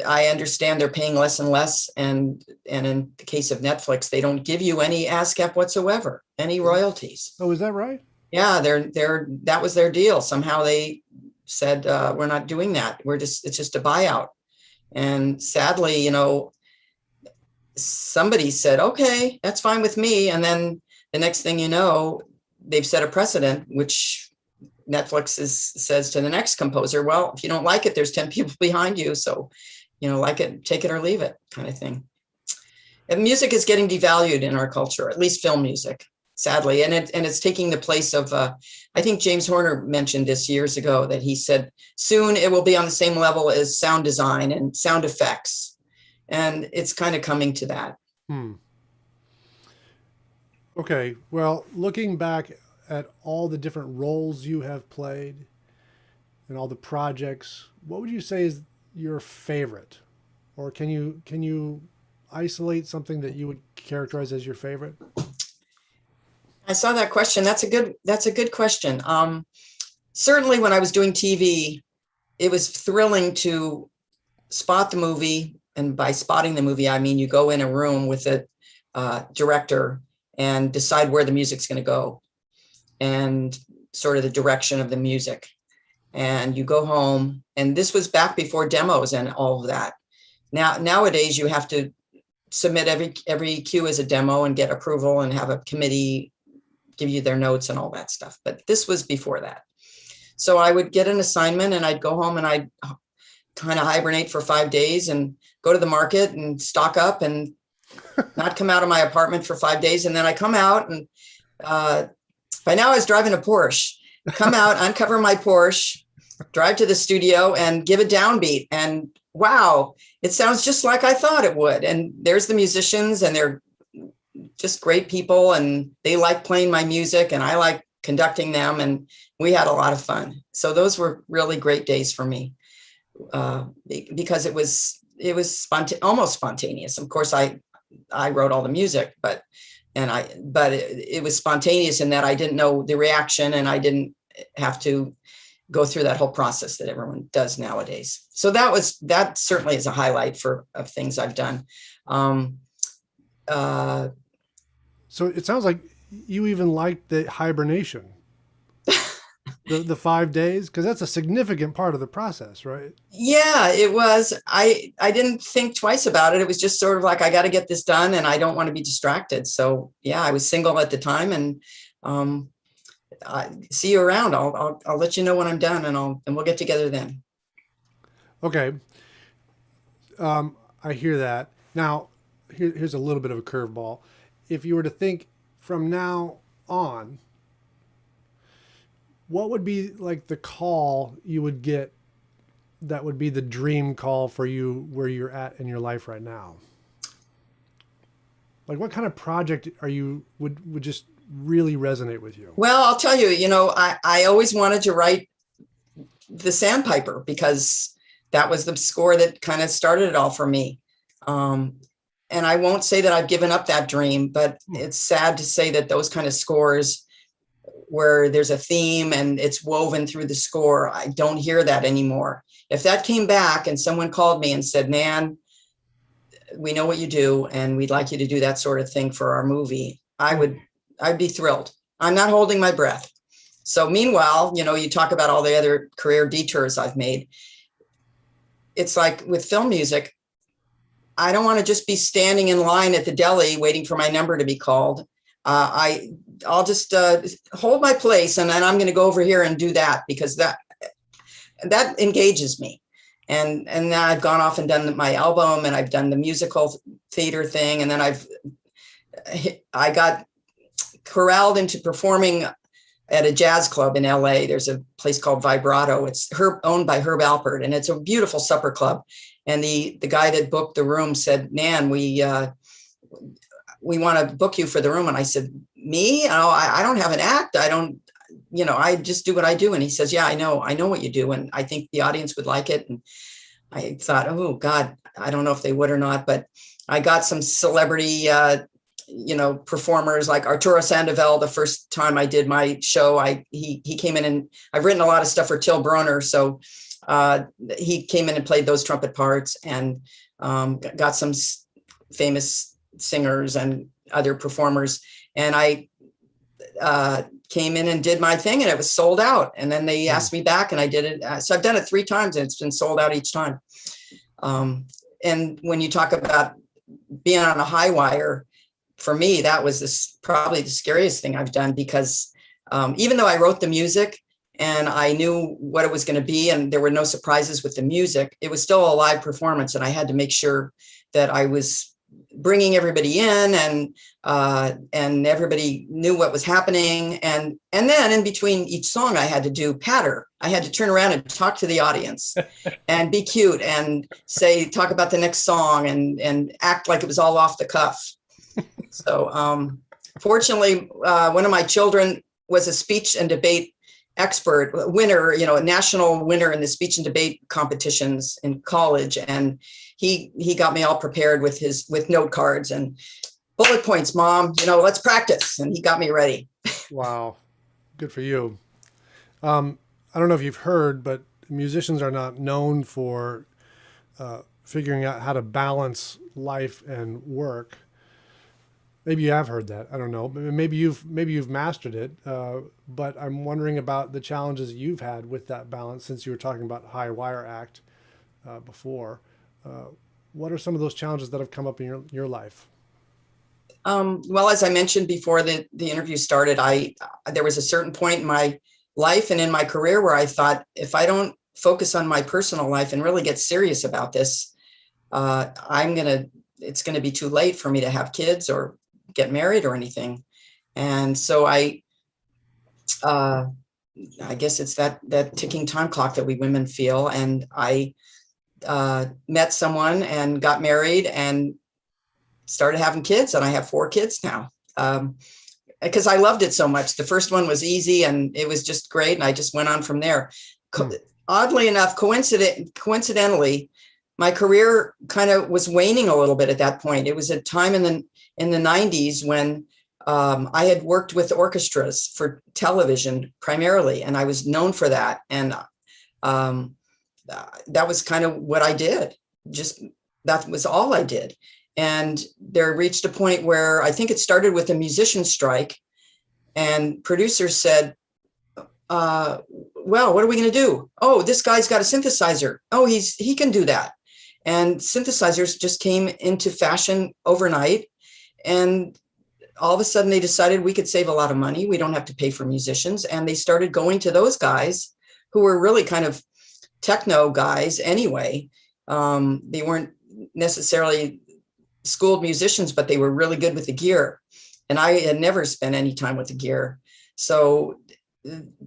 I understand they're paying less and less, and in the case of Netflix, they don't give you any ASCAP whatsoever, any royalties. Oh, is that right? Yeah, that was their deal. Somehow they said we're not doing that. It's just a buyout, and sadly, somebody said, okay, that's fine with me. And then the next thing you know, they've set a precedent, which Netflix says to the next composer, well, if you don't like it, there's 10 people behind you. So, like it, take it or leave it kind of thing. And music is getting devalued in our culture, at least film music, sadly. And it's taking the place of, I think James Horner mentioned this years ago, that he said, soon it will be on the same level as sound design and sound effects. And it's kind of coming to that. Okay. Well, looking back at all the different roles you have played and all the projects, what would you say is your favorite? Or can you isolate something that you would characterize as your favorite? I saw that question. That's a good question. Certainly when I was doing TV, it was thrilling to spot the movie. And by spotting the movie, I mean, you go in a room with a director and decide where the music's going to go and sort of the direction of the music. And you go home, and this was back before demos and all of that. Nowadays, you have to submit every cue as a demo and get approval and have a committee give you their notes and all that stuff. But this was before that. So I would get an assignment and I'd go home and I'd kind of hibernate for 5 days and go to the market and stock up and not come out of my apartment for 5 days. And then I come out and by now I was driving a Porsche, come out, uncover my Porsche, drive to the studio and give a downbeat. And wow, it sounds just like I thought it would. And there's the musicians and they're just great people and they like playing my music and I like conducting them. And we had a lot of fun. So those were really great days for me because it was almost spontaneous. Of course, I wrote all the music, but it was spontaneous in that I didn't know the reaction and I didn't have to go through that whole process that everyone does nowadays. So that certainly is a highlight of things I've done. So it sounds like you even liked the hibernation, the 5 days, because that's a significant part of the process, right? Yeah, it was. I didn't think twice about it. It was just sort of like, I got to get this done and I don't want to be distracted. So yeah, I was single at the time and I see you around. I'll let you know when I'm done and we'll get together then. Okay. I hear that. Now, here's a little bit of a curveball. If you were to think from now on, what would be like the call you would get that would be the dream call for you where you're at in your life right now? Like what kind of project would just really resonate with you? Well, I'll tell you, I always wanted to write the Sandpiper because that was the score that kind of started it all for me. And I won't say that I've given up that dream, but it's sad to say that those kind of scores where there's a theme and it's woven through the score, I don't hear that anymore. If that came back and someone called me and said, Nan, we know what you do and we'd like you to do that sort of thing for our movie, I'd be thrilled. I'm not holding my breath. So meanwhile, you talk about all the other career detours I've made. It's like with film music, I don't want to just be standing in line at the deli waiting for my number to be called. I'll just hold my place, and then I'm going to go over here and do that because that engages me. And now I've gone off and done my album, and I've done the musical theater thing, and then I got corralled into performing at a jazz club in LA. There's a place called Vibrato. It's owned by Herb Alpert, and it's a beautiful supper club. And the guy that booked the room said, Nan, we want to book you for the room. And I said, me? Oh, I don't have an act. I just do what I do. And he says, yeah, I know what you do. And I think the audience would like it. And I thought, oh God, I don't know if they would or not, but I got some celebrity, performers like Arturo Sandoval. The first time I did my show, he came in, and I've written a lot of stuff for Till Brunner. So he came in and played those trumpet parts, and got some famous singers and other performers. And I came in and did my thing, and it was sold out. And then they asked me back, and I did it. So I've done it 3 times, and it's been sold out each time. And when you talk about being on a high wire, for me, that was probably the scariest thing I've done, because even though I wrote the music and I knew what it was going to be, and there were no surprises with the music, it was still a live performance, and I had to make sure that I was bringing everybody in, and everybody knew what was happening. And then in between each song, I had to do patter. I had to turn around and talk to the audience and be cute and talk about the next song and act like it was all off the cuff. So fortunately, one of my children was a speech and debate expert, winner, a national winner in the speech and debate competitions in college. And he got me all prepared with note cards and bullet points, Mom, let's practice. And he got me ready. Wow. Good for you. I don't know if you've heard, but musicians are not known for figuring out how to balance life and work. Maybe you have heard that. I don't know. Maybe you've mastered it. But I'm wondering about the challenges you've had with that balance, since you were talking about high wire act before. What are some of those challenges that have come up in your life? Well, as I mentioned before the interview started, there was a certain point in my life and in my career where I thought, if I don't focus on my personal life and really get serious about this, it's going to be too late for me to have kids or get married or anything. And so I guess it's that ticking time clock that we women feel. And I met someone and got married and started having kids, and I have 4 kids now. Because I loved it so much. The first one was easy and it was just great, and I just went on from there. Oddly enough, coincidentally, my career kind of was waning a little bit at that point. It was a time in the 90s when I had worked with orchestras for television primarily, and I was known for that. And that was kind of what I did. That was all I did. And there reached a point where I think it started with a musician strike, and producers said, well, what are we going to do? Oh, this guy's got a synthesizer. Oh, he can do that. And synthesizers just came into fashion overnight. And all of a sudden they decided we could save a lot of money. We don't have to pay for musicians. And they started going to those guys who were really kind of techno guys anyway. They weren't necessarily schooled musicians, but they were really good with the gear. And I had never spent any time with the gear. So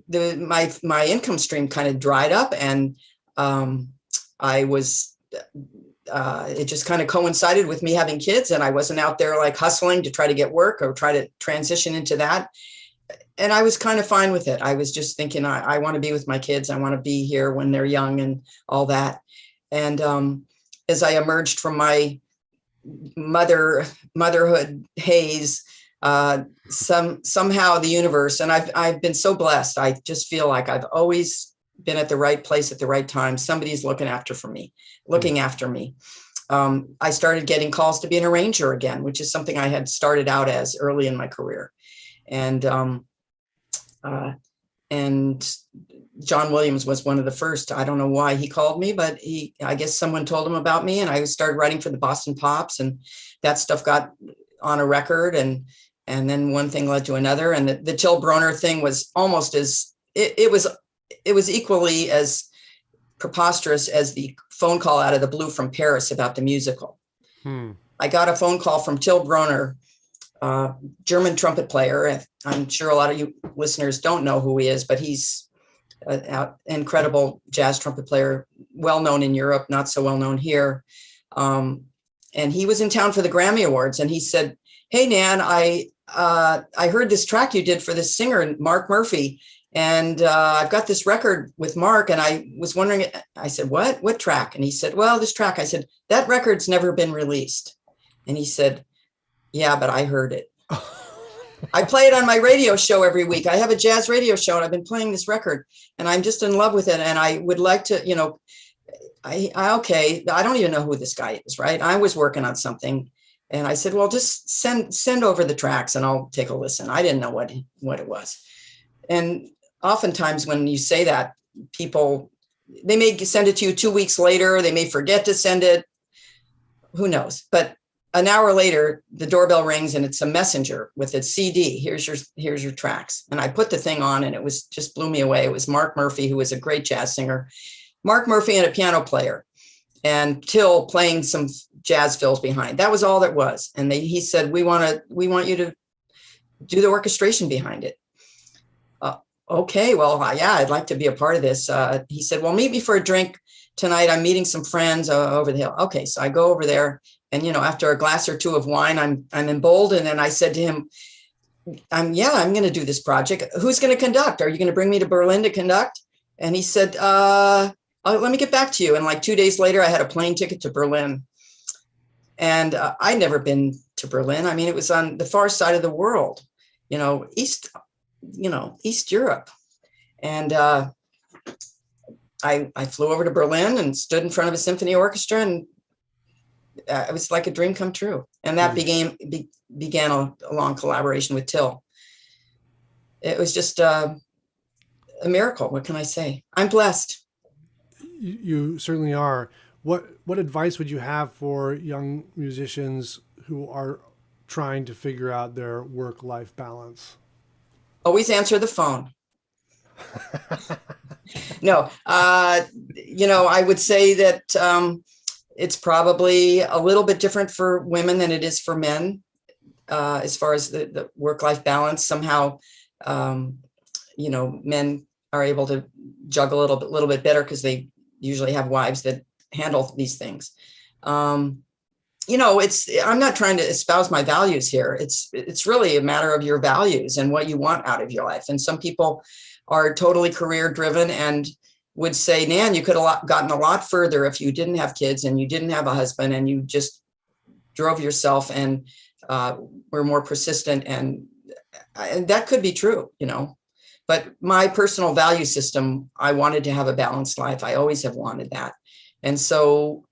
my income stream kind of dried up, and I was, it just kind of coincided with me having kids, and I wasn't out there like hustling to try to get work or try to transition into that. And I was kind of fine with it. I was just thinking, I want to be with my kids. I want to be here when they're young and all that. And as I emerged from my motherhood haze, somehow the universe, and I've been so blessed. I just feel like I've always been at the right place at the right time. Somebody's looking after me. I started getting calls to be an arranger again, which is something I had started out as early in my career. And John Williams was one of the first. I don't know why he called me, but I guess someone told him about me, and I started writing for the Boston Pops, and that stuff got on a record, and then one thing led to another. And the Till Broner thing was almost as, it was equally as preposterous as the phone call out of the blue from Paris about the musical. I got a phone call from Till Broner, German trumpet player. I'm sure a lot of you listeners don't know who he is, but he's an incredible jazz trumpet player, well-known in Europe, not so well-known here. And he was in town for the Grammy Awards, and he said, "Hey, Nan, I heard this track you did for this singer, Mark Murphy, and I've got this record with Mark, and I was wondering," I said, what track? And he said, "Well, this track." I said, "That record's never been released." And he said, "Yeah, but I heard it. I play it on my radio show every week. I have a jazz radio show, and I've been playing this record, and I'm just in love with it. And I would like to, okay, I don't even know who this guy is, right? I was working on something." And I said, "Well, just send over the tracks and I'll take a listen." I didn't know what it was. And oftentimes when you say that, people, they may send it to you 2 weeks later. They may forget to send it. Who knows? But an hour later, the doorbell rings, and it's a messenger with a CD. Here's your tracks. And I put the thing on, and it was just blew me away. It was Mark Murphy, who was a great jazz singer. Mark Murphy and a piano player, and Till playing some jazz fills behind. That was all that was. And he said, we want you to do the orchestration behind it." Okay, well, yeah, I'd like to be a part of this. He said, "Well, meet me for a drink tonight. I'm meeting some friends over the hill." Okay, so I go over there, and after a glass or two of wine, I'm emboldened, and I said to him, I'm going to do this project. Who's going to conduct? Are you going to bring me to Berlin to conduct?" And he said, "Let me get back to you." And like 2 days later, I had a plane ticket to Berlin. And I'd never been to Berlin. I mean, it was on the far side of the world, East Europe. And I flew over to Berlin and stood in front of a symphony orchestra, and it was like a dream come true. And that began a long collaboration with Till. It was just a miracle. What can I say? I'm blessed. You certainly are. What advice would you have for young musicians who are trying to figure out their work-life balance? Always answer the phone. No, I would say that it's probably a little bit different for women than it is for men, as far as the work-life balance. Somehow, men are able to juggle a little bit better because they usually have wives that handle these things. I'm not trying to espouse my values here. It's really a matter of your values and what you want out of your life. And some people are totally career driven and would say, "Nan, you could have gotten a lot further if you didn't have kids and you didn't have a husband and you just drove yourself and were more persistent." And that could be true, But my personal value system, I wanted to have a balanced life. I always have wanted that. And so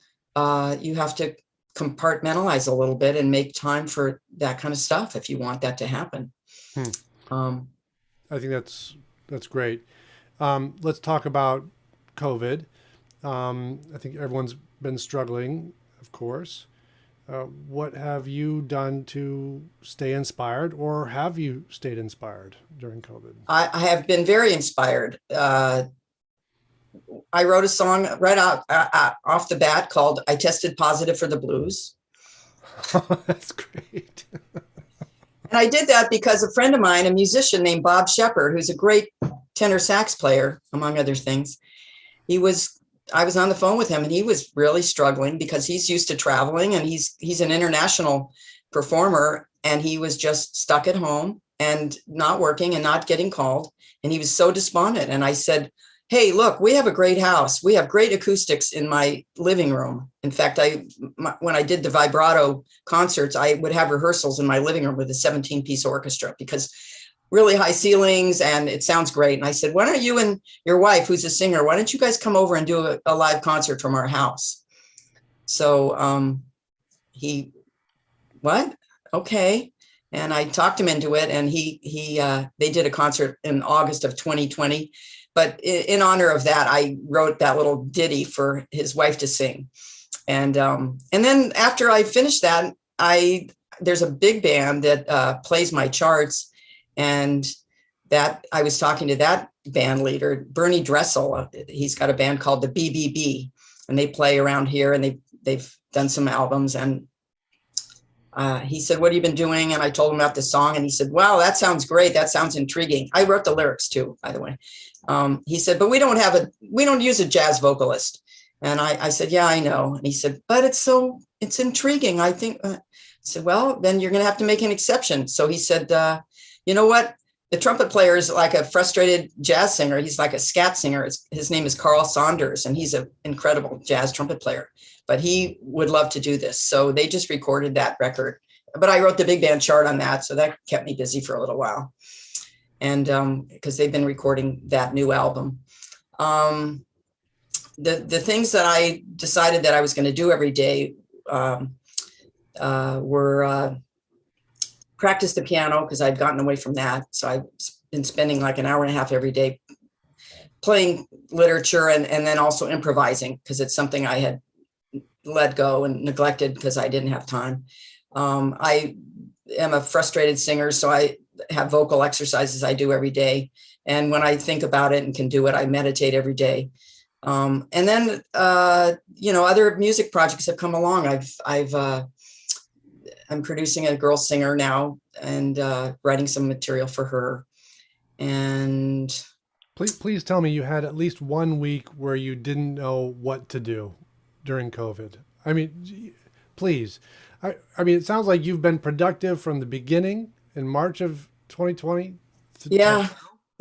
you have to compartmentalize a little bit and make time for that kind of stuff if you want that to happen. I think that's great. Let's talk about COVID. I think everyone's been struggling, of course. What have you done to stay inspired, or have you stayed inspired during COVID? I have been very inspired. I wrote a song right off the bat called "I Tested Positive for the Blues." That's great. And I did that because a friend of mine, a musician named Bob Shepard, who's a great tenor sax player, among other things, he was I was on the phone with him, and he was really struggling because he's used to traveling, and he's an international performer, and he was just stuck at home and not working and not getting called. And he was so despondent. And I said, hey, look, we have a great house. We have great acoustics in my living room. In fact, when I did the vibrato concerts, I would have rehearsals in my living room with a 17-piece orchestra, because really high ceilings and it sounds great. And I said, why don't you and your wife, who's a singer, why don't you guys come over and do a live concert from our house? So what? Okay. And I talked him into it, and they did a concert in August of 2020. But in honor of that, I wrote that little ditty for his wife to sing. And then after I finished that, there's a big band that plays my charts. And that I was talking to that band leader, Bernie Dressel. He's got a band called the BBB, and they play around here, and they've done some albums. And he said, what have you been doing? And I told him about the song, and he said, wow, that sounds great. That sounds intriguing. I wrote the lyrics too, by the way. He said, but we don't use a jazz vocalist. And I said, yeah, I know. And he said, but it's intriguing. I think, I said, well, then you're going to have to make an exception. So he said, you know what? The trumpet player is like a frustrated jazz singer. He's like a scat singer. His name is Carl Saunders, and he's an incredible jazz trumpet player, but he would love to do this. So they just recorded that record, but I wrote the big band chart on that. So that kept me busy for a little while. And because they've been recording that new album. The things that I decided that I was going to do every day were practice the piano, because I'd gotten away from that. So I've been spending like an hour and a half every day playing literature, and then also improvising, because it's something I had let go and neglected because I didn't have time. I am a frustrated singer, so I have vocal exercises I do every day. And when I think about it and can do it, I meditate every day. And then, other music projects have come along. I'm producing a girl singer now, and writing some material for her. And please tell me you had at least 1 week where you didn't know what to do during COVID. I mean, please. I mean, it sounds like you've been productive from the beginning in March of 2020. Yeah.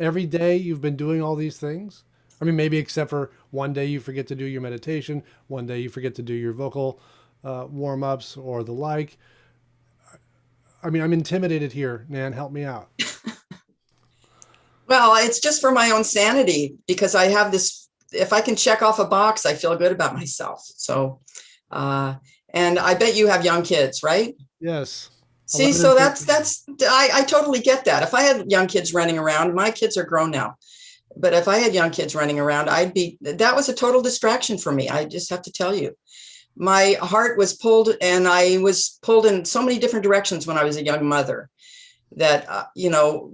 Every day you've been doing all these things. I mean, maybe except for one day you forget to do your meditation, one day you forget to do your vocal warm-ups or the like. I mean, I'm intimidated here. Nan, help me out. Well, it's just for my own sanity, because I have this, if I can check off a box, I feel good about myself. So, and I bet you have young kids, right? Yes. See, so I totally get that. If I had young kids running around, my kids are grown now, but if I had young kids running around, that was a total distraction for me. I just have to tell you. My heart was pulled, and I was pulled in so many different directions when I was a young mother, that,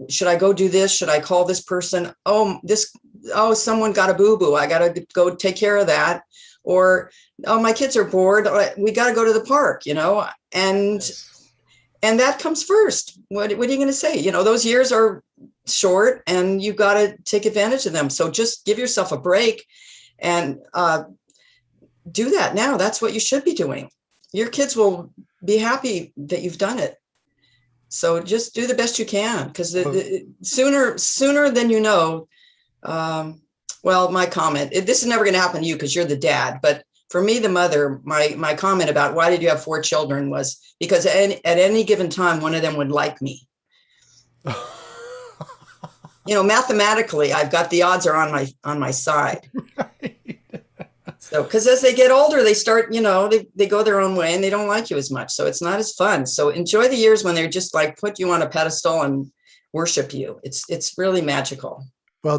should I go do this? Should I call this person? Oh, someone got a boo-boo. I got to go take care of that. Or, oh, my kids are bored. We got to go to the park, and that comes first. What are you going to say? Those years are short, and you got to take advantage of them. So just give yourself a break and, do that now. That's what you should be doing. Your kids will be happy that you've done it. So just do the best you can, because sooner than you know. Well, my comment, this is never going to happen to you because you're the dad. But for me, the mother, my comment about why did you have 4 children was because at any given time, one of them would like me. Mathematically, I've got the odds are on my side. Right. So, because as they get older, they start, they go their own way and they don't like you as much. So it's not as fun. So enjoy the years when they're just like put you on a pedestal and worship you. It's really magical. Well,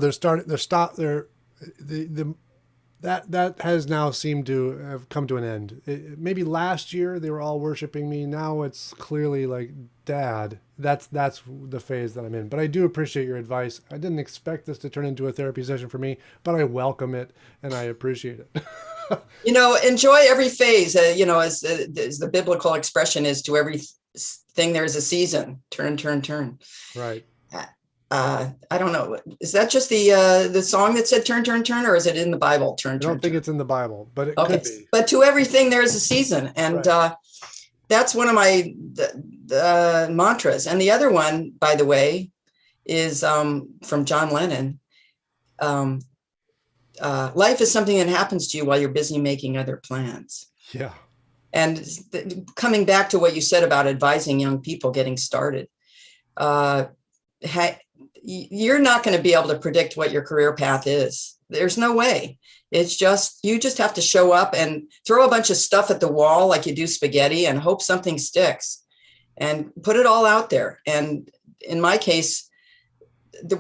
that has now seemed to have come to an end. Maybe last year they were all worshiping me. Now it's clearly like, Dad. That's the phase that I'm in. But I do appreciate your advice. I didn't expect this to turn into a therapy session for me, but I welcome it and I appreciate it. Enjoy every phase. As the biblical expression is, to everything there's a season. Turn. Right. I don't know. Is that just the song that said turn, turn, turn, or is it in the Bible? Turn, I turn, don't think turn. it's in the Bible, but it Okay. could be. But to everything, there is a season. And Right. that's one of my the mantras. And the other one, by the way, is from John Lennon. Um, Life is something that happens to you while you're busy making other plans. Yeah. And coming back to what you said about advising young people getting started, you're not going to be able to predict what your career path is. There's no way. It's just, you just have to show up and throw a bunch of stuff at the wall like you do spaghetti and hope something sticks and put it all out there. And in my case,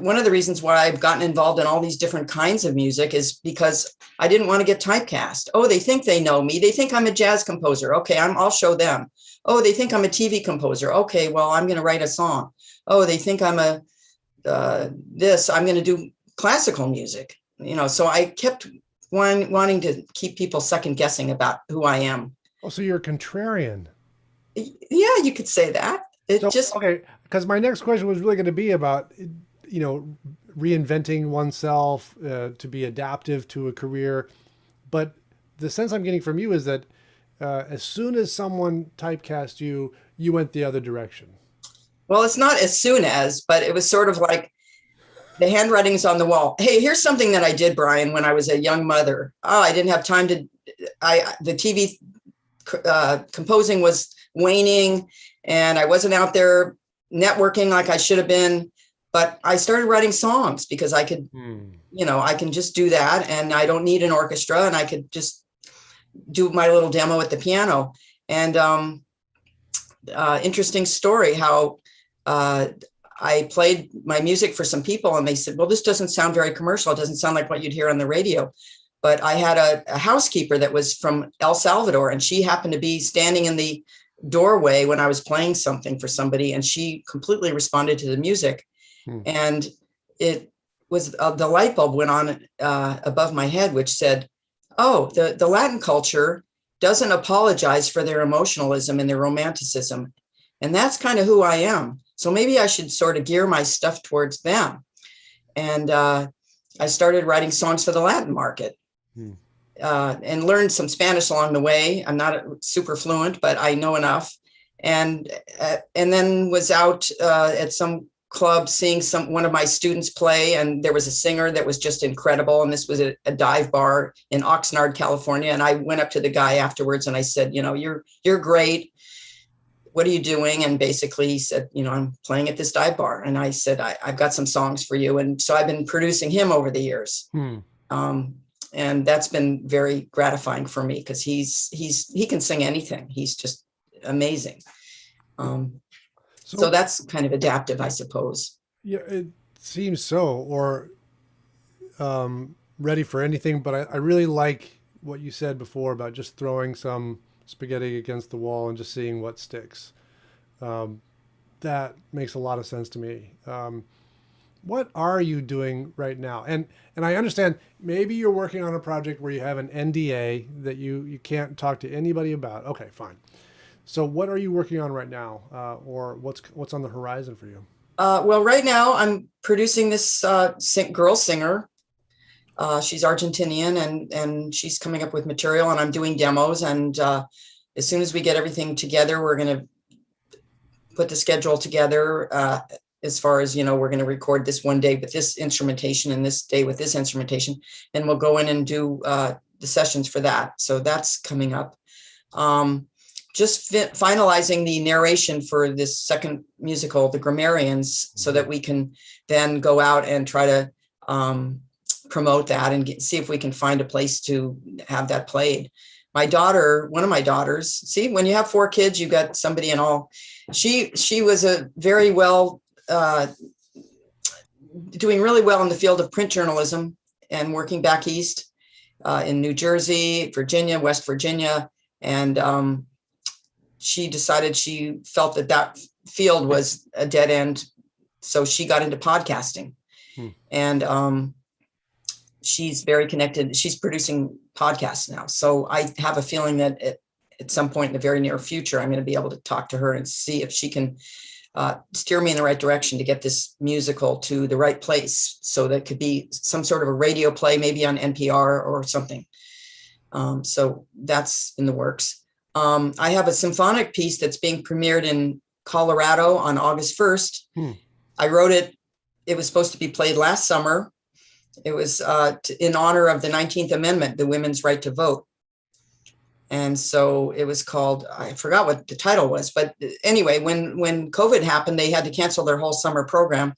one of the reasons why I've gotten involved in all these different kinds of music is because I didn't want to get typecast. Oh, they think they know me. They think I'm a jazz composer. Okay, I'll show them. Oh, they think I'm a TV composer. Okay, well, I'm going to write a song. Oh, they think I'm I'm going to do classical music. So I kept wanting to keep people second guessing about who I am. Oh, so you're a contrarian. Yeah, you could say that. Okay, because my next question was really going to be about, reinventing oneself to be adaptive to a career. But the sense I'm getting from you is that as soon as someone typecast you, you went the other direction. Well, it's not as soon as, but it was sort of like the handwriting's on the wall. Hey, here's something that I did, Brian, when I was a young mother. Oh, I didn't have time the TV composing was waning and I wasn't out there networking like I should have been. But I started writing songs because I could, I can just do that. And I don't need an orchestra and I could just do my little demo at the piano. And interesting story how I played my music for some people and they said, well, this doesn't sound very commercial. It doesn't sound like what you'd hear on the radio. But I had a housekeeper that was from El Salvador and she happened to be standing in the doorway when I was playing something for somebody and she completely responded to the music. And it was the light bulb went on above my head, which said, oh, the Latin culture doesn't apologize for their emotionalism and their romanticism. And that's kind of who I am. So maybe I should sort of gear my stuff towards them. And I started writing songs for the Latin market and learned some Spanish along the way. I'm not super fluent, but I know enough. And then was out at some club seeing one of my students play, and there was a singer that was just incredible, and this was a dive bar in Oxnard, California. And I went up to the guy afterwards and I said, you're great, what are you doing? And basically he said, I'm playing at this dive bar. And I said, I've got some songs for you. And so I've been producing him over the years. And that's been very gratifying for me because he can sing anything. He's just amazing. So that's kind of adaptive, I suppose. Yeah, it seems so, or ready for anything. But I really like what you said before about just throwing some spaghetti against the wall and just seeing what sticks. That makes a lot of sense to me. What are you doing right now? And I understand maybe you're working on a project where you have an NDA that you can't talk to anybody about. Okay, fine. So what are you working on right now, or what's on the horizon for you? Well, right now I'm producing this girl singer. She's Argentinian and she's coming up with material and I'm doing demos. And as soon as we get everything together, we're going to put the schedule together as far as, we're going to record this one day with this instrumentation and this day with this instrumentation. And we'll go in and do the sessions for that. So that's coming up. Just finalizing the narration for this second musical, The Grammarians, so that we can then go out and try to promote that and see if we can find a place to have that played. My daughter, one of my daughters, see, when you have 4 kids, you got somebody and all. She was a very well, doing really well in the field of print journalism and working back east in New Jersey, Virginia, West Virginia. And she decided she felt that field was a dead end. So she got into podcasting and she's very connected. She's producing podcasts now. So I have a feeling that at some point in the very near future, I'm going to be able to talk to her and see if she can steer me in the right direction to get this musical to the right place. So that could be some sort of a radio play, maybe on NPR or something. So that's in the works. I have a symphonic piece that's being premiered in Colorado on August 1st. I wrote it. It was supposed to be played last summer. It was in honor of the 19th Amendment, the women's right to vote. And so it was called, I forgot what the title was, but anyway, when COVID happened, they had to cancel their whole summer program.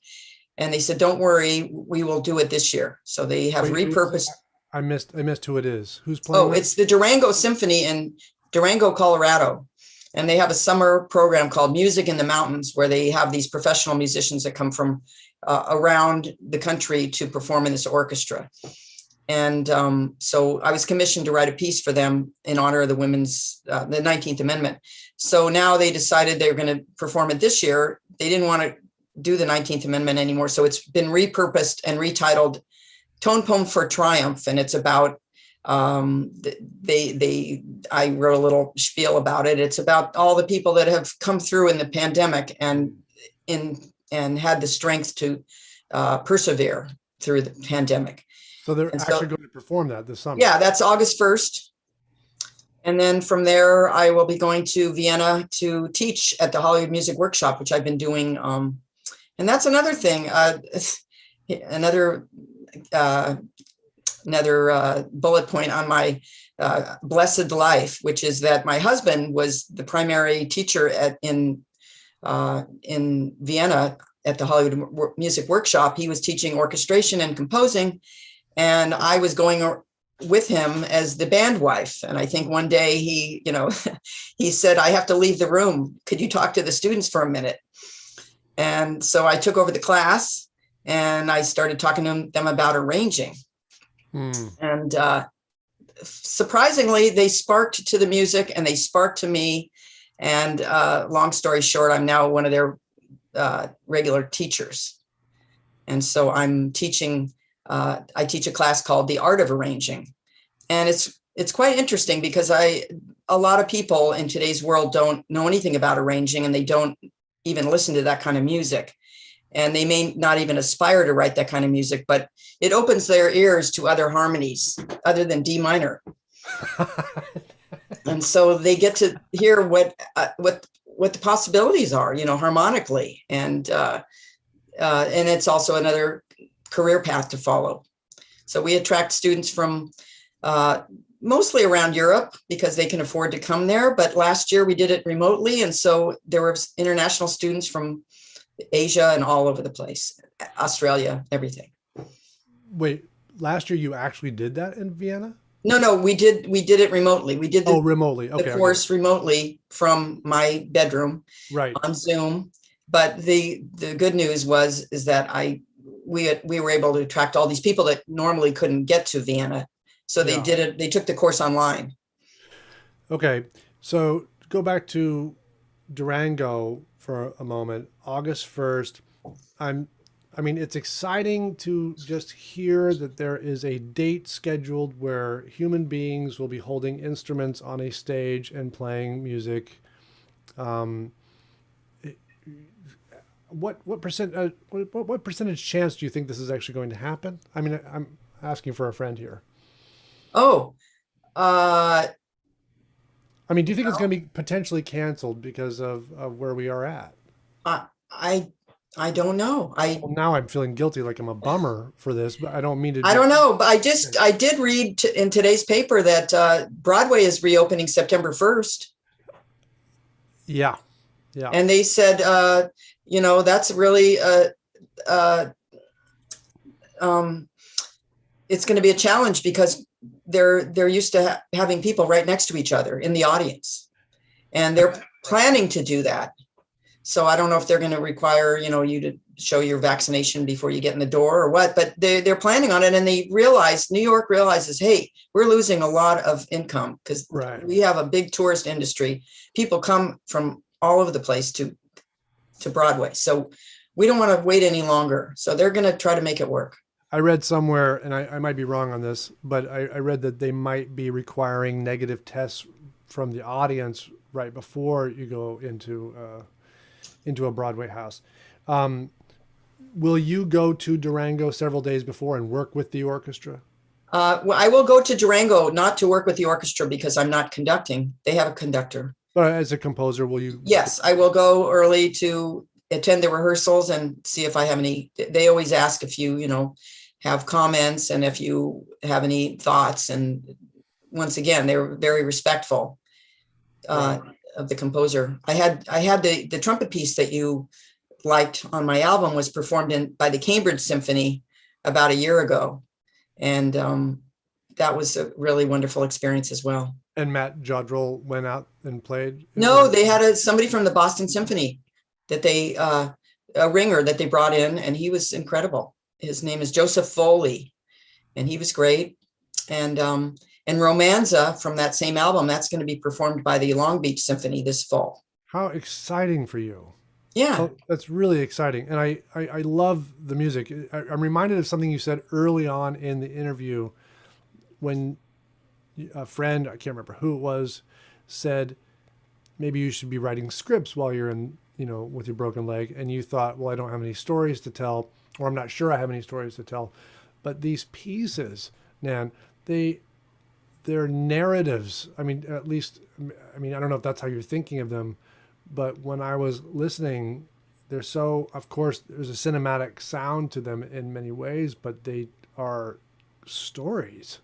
And they said, don't worry, we will do it this year. So they have repurposed. I missed who it is. Who's playing? Oh, it's the Durango Symphony in Durango, Colorado. And they have a summer program called Music in the Mountains, where they have these professional musicians that come from around the country to perform in this orchestra. And so I was commissioned to write a piece for them in honor of the women's, the 19th Amendment. So now they decided they were going to perform it this year. They didn't want to do the 19th Amendment anymore. So it's been repurposed and retitled Tone Poem for Triumph. And it's about, I wrote a little spiel about it. It's about all the people that have come through in the pandemic and had the strength to persevere through the pandemic. So they're actually going to perform that this summer. Yeah, that's August 1st. And then from there, I will be going to Vienna to teach at the Hollywood Music Workshop, which I've been doing. And that's another thing, another bullet point on my blessed life, which is that my husband was the primary teacher in Vienna at the Hollywood Music Workshop. He was teaching orchestration and composing. And I was going with him as the band wife. And I think one day he said, I have to leave the room. Could you talk to the students for a minute? And so I took over the class and I started talking to them about arranging. And surprisingly, they sparked to the music and they sparked to me. And long story short, I'm now one of their regular teachers. And so I'm teaching. I teach a class called The Art of Arranging. And it's quite interesting because a lot of people in today's world don't know anything about arranging, and they don't even listen to that kind of music. And they may not even aspire to write that kind of music, but it opens their ears to other harmonies other than D minor. And so they get to hear what the possibilities are, harmonically. And it's also another career path to follow. So we attract students from mostly around Europe because they can afford to come there. But last year we did it remotely. And so there were international students from Asia and all over the place, Australia, everything. Wait, last year you actually did that in Vienna? No, we did it remotely. We did remotely. Okay, the course remotely from my bedroom, right, on Zoom. But the good news is that we were able to attract all these people that normally couldn't get to Vienna. So they did it. They took the course online. Okay. So go back to Durango for a moment. August 1st. It's exciting to just hear that there is a date scheduled where human beings will be holding instruments on a stage and playing music. What percentage chance do you think this is actually going to happen? I mean, I'm asking for a friend here. Oh, do you think it's going to be potentially canceled because of where we are at? I don't know. Now I'm feeling guilty, like I'm a bummer for this, but I don't mean to. I don't know, but I did read in today's paper that Broadway is reopening September 1st. Yeah. And they said, that's really it's going to be a challenge because they're used to having people right next to each other in the audience, and they're planning to do that. So I don't know if they're going to require, you to show your vaccination before you get in the door or what, but they're planning on it. And New York realizes, hey, we're losing a lot of income because we have a big tourist industry. People come from all over the place to Broadway. So we don't want to wait any longer. So they're going to try to make it work. I read somewhere, and I might be wrong on this, but I read that they might be requiring negative tests from the audience right before you go into into a Broadway house. Um, will you go to Durango several days before and work with the orchestra? Well, I will go to Durango, not to work with the orchestra because I'm not conducting. They have a conductor. But as a composer, will you? Yes, I will go early to attend the rehearsals and see if I have any. They always ask if you, have comments and if you have any thoughts. And once again, they're very respectful Right. of the composer. I had the trumpet piece that you liked on my album was performed by the Cambridge Symphony about a year ago. And that was a really wonderful experience as well. And Matt Jodrell went out and played? No, they had somebody from the Boston Symphony that they, a ringer that they brought in, and he was incredible. His name is Joseph Foley, and he was great. And Romanza from that same album, that's going to be performed by the Long Beach Symphony this fall. How exciting for you. Yeah. Oh, that's really exciting. And I love the music. I'm reminded of something you said early on in the interview when a friend, I can't remember who it was, said, maybe you should be writing scripts while you're in, with your broken leg. And you thought, well, I don't have any stories to tell, or I'm not sure I have any stories to tell. But these pieces, Nan, they're narratives. I mean, at least, I don't know if that's how you're thinking of them, but when I was listening, they're so, of course, there's a cinematic sound to them in many ways, but they are stories.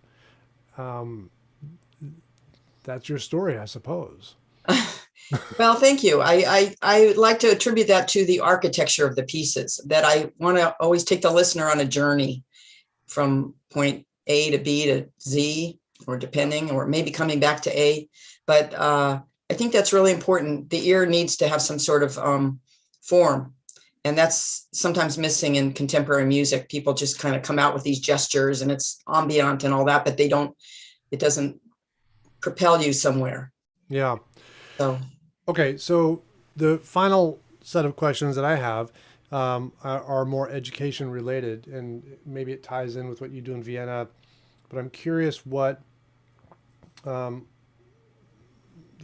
That's your story, I suppose. Well, thank you. I like to attribute that to the architecture of the pieces, that I want to always take the listener on a journey from point A to B to Z, or depending, or maybe coming back to A. But I think that's really important. The ear needs to have some sort of form. And that's sometimes missing in contemporary music. People just kind of come out with these gestures and it's ambient and all that, but it doesn't propel you somewhere. Yeah. So. Okay. So the final set of questions that I have are more education related, and maybe it ties in with what you do in Vienna, but I'm curious what, the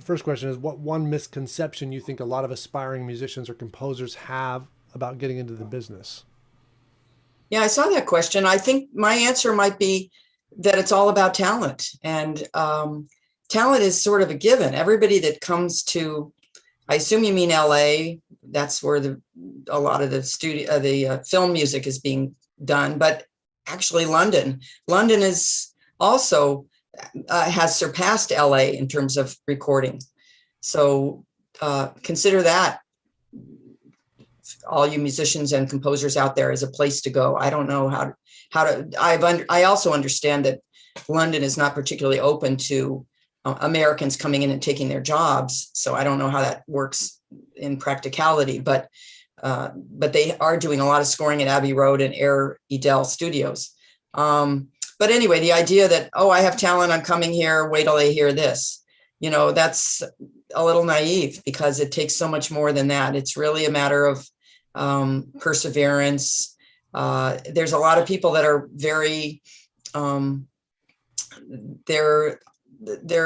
first question is, what one misconception you think a lot of aspiring musicians or composers have about getting into the business? Yeah, I saw that question. I think my answer might be that it's all about talent, and talent is sort of a given. Everybody that comes to, I assume you mean LA, that's where a lot of the film music is being done, but actually London is also has surpassed LA in terms of recording. So consider that, all you musicians and composers out there, as a place to go. I don't know how to. I also understand that London is not particularly open to Americans coming in and taking their jobs. So I don't know how that works in practicality, but they are doing a lot of scoring at Abbey Road and Air Edel Studios. But anyway, the idea that, I have talent, I'm coming here, wait till they hear this, that's a little naive, because it takes so much more than that. It's really a matter of perseverance. There's a lot of people that are very, they're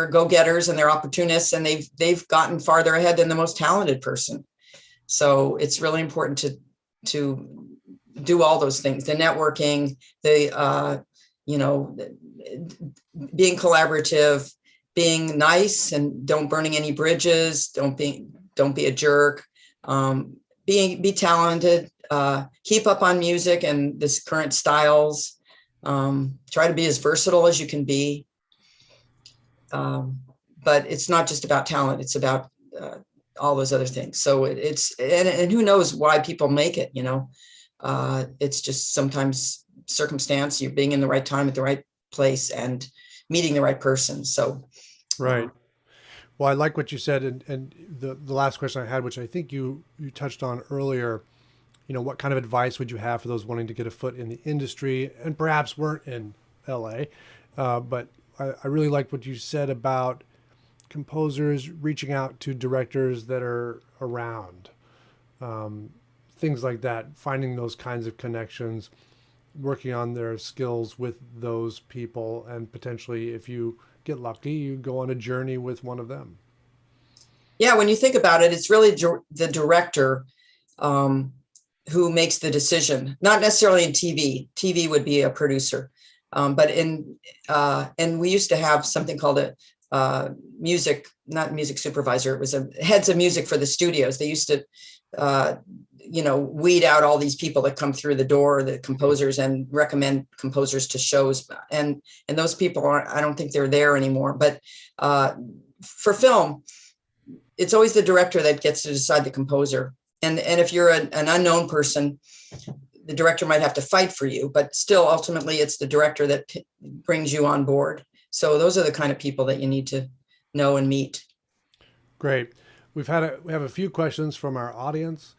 go-getters and they're opportunists, and they've gotten farther ahead than the most talented person. So it's really important to do all those things: the networking, being collaborative, being nice, and don't burning any bridges. Don't be a jerk. Be talented. Keep up on music and this current styles. Try to be as versatile as you can be. But it's not just about talent. It's about all those other things. So and who knows why people make it, it's just sometimes circumstance, you're being in the right time at the right place and meeting the right person. So. Right. Well, I like what you said. And the last question I had, which I think you touched on earlier, what kind of advice would you have for those wanting to get a foot in the industry and perhaps weren't in LA? But I really liked what you said about composers reaching out to directors that are around, things like that, finding those kinds of connections, working on their skills with those people, and potentially, if you get lucky, you go on a journey with one of them. Yeah, when you think about it, it's really the director who makes the decision, not necessarily in TV. TV would be a producer. But and we used to have something called a not music supervisor. It was a heads of music for the studios. They used to, weed out all these people that come through the door, the composers, and recommend composers to shows. And those people I don't think they're there anymore. But for film, it's always the director that gets to decide the composer. And if you're an unknown person, the director might have to fight for you, but still, ultimately, it's the director that brings you on board. So those are the kind of people that you need to know and meet. Great. We have a few questions from our audience.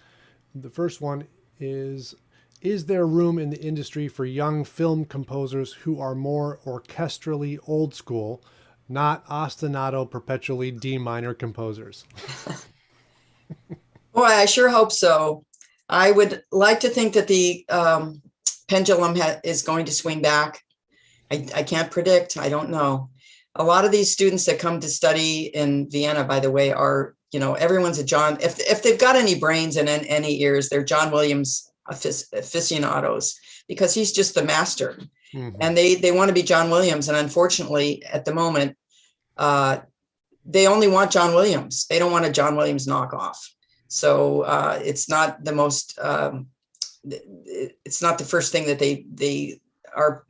The first one is there room in the industry for young film composers who are more orchestrally old school, not ostinato, perpetually D minor composers? Boy, I sure hope so. I would like to think that the pendulum is going to swing back. I can't predict. I don't know. A lot of these students that come to study in Vienna, by the way, are, everyone's a John. If they've got any brains and any ears, they're John Williams aficionados, because he's just the master. Mm-hmm. And they want to be John Williams. And unfortunately, at the moment, they only want John Williams. They don't want a John Williams knockoff. So it's not the most, it's not the first thing that they are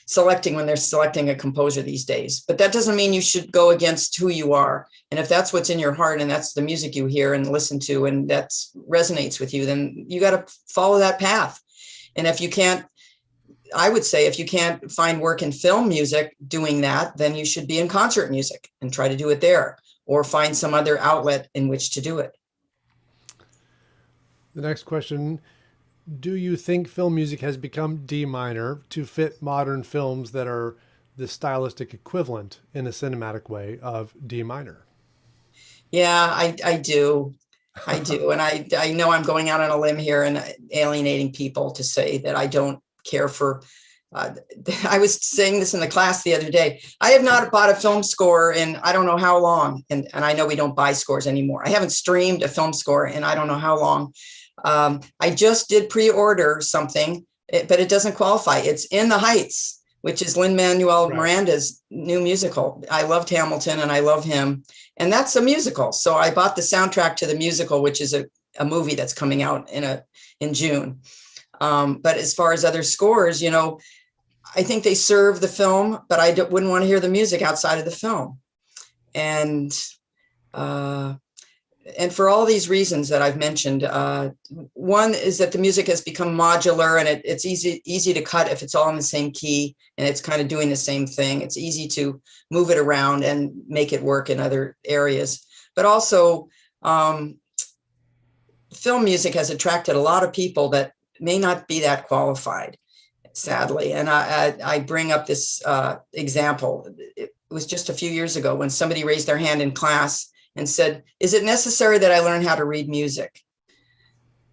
selecting when they're selecting a composer these days. But that doesn't mean you should go against who you are. And if that's what's in your heart and that's the music you hear and listen to and that resonates with you, then you got to follow that path. And if you can't, I would say if you can't find work in film music doing that, then you should be in concert music and try to do it there, or find some other outlet in which to do it. The next question, do you think film music has become D minor to fit modern films that are the stylistic equivalent in a cinematic way of D minor? Yeah, I do. I do. And I know I'm going out on a limb here and alienating people to say that I don't care for, I was saying this in the class the other day. I have not bought a film score in I don't know how long. And I know we don't buy scores anymore. I haven't streamed a film score in I don't know how long. I just did pre-order something, but it doesn't qualify. It's In the Heights, which is Lin-Manuel Miranda's new musical. I loved Hamilton and I love him. And that's a musical. So I bought the soundtrack to the musical, which is a movie that's coming out in June. But as far as other scores, I think they serve the film, but I wouldn't want to hear the music outside of the film. And for all these reasons that I've mentioned, one is that the music has become modular and it's easy to cut if it's all in the same key and it's kind of doing the same thing. It's easy to move it around and make it work in other areas. But also, film music has attracted a lot of people that may not be that qualified, sadly. And I bring up this example. It was just a few years ago when somebody raised their hand in class and said, is it necessary that I learn how to read music?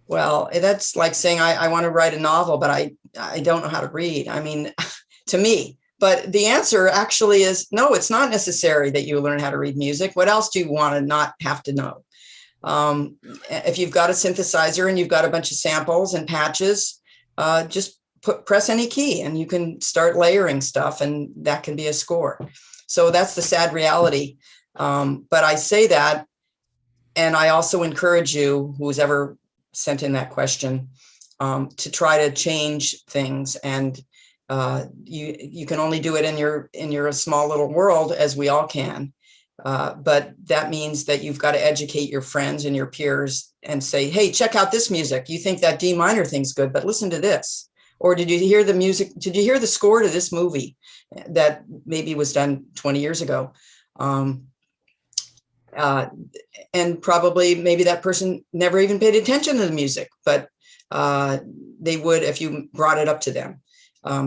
Well, that's like saying I want to write a novel, but I don't know how to read. I mean, to me. But the answer actually is, no, it's not necessary that you learn how to read music. What else do you want to not have to know? If you've got a synthesizer and you've got a bunch of samples and patches, just press any key and you can start layering stuff and that can be a score. So that's the sad reality. But I say that, and I also encourage you, who's ever sent in that question, to try to change things. And you can only do it in your small little world, as we all can. But that means that you've got to educate your friends and your peers and say, hey, check out this music. You think that D minor thing's good, but listen to this. Or did you hear the music? Did you hear the score to this movie that maybe was done 20 years ago? And probably maybe that person never even paid attention to the music, but they would if you brought it up to them.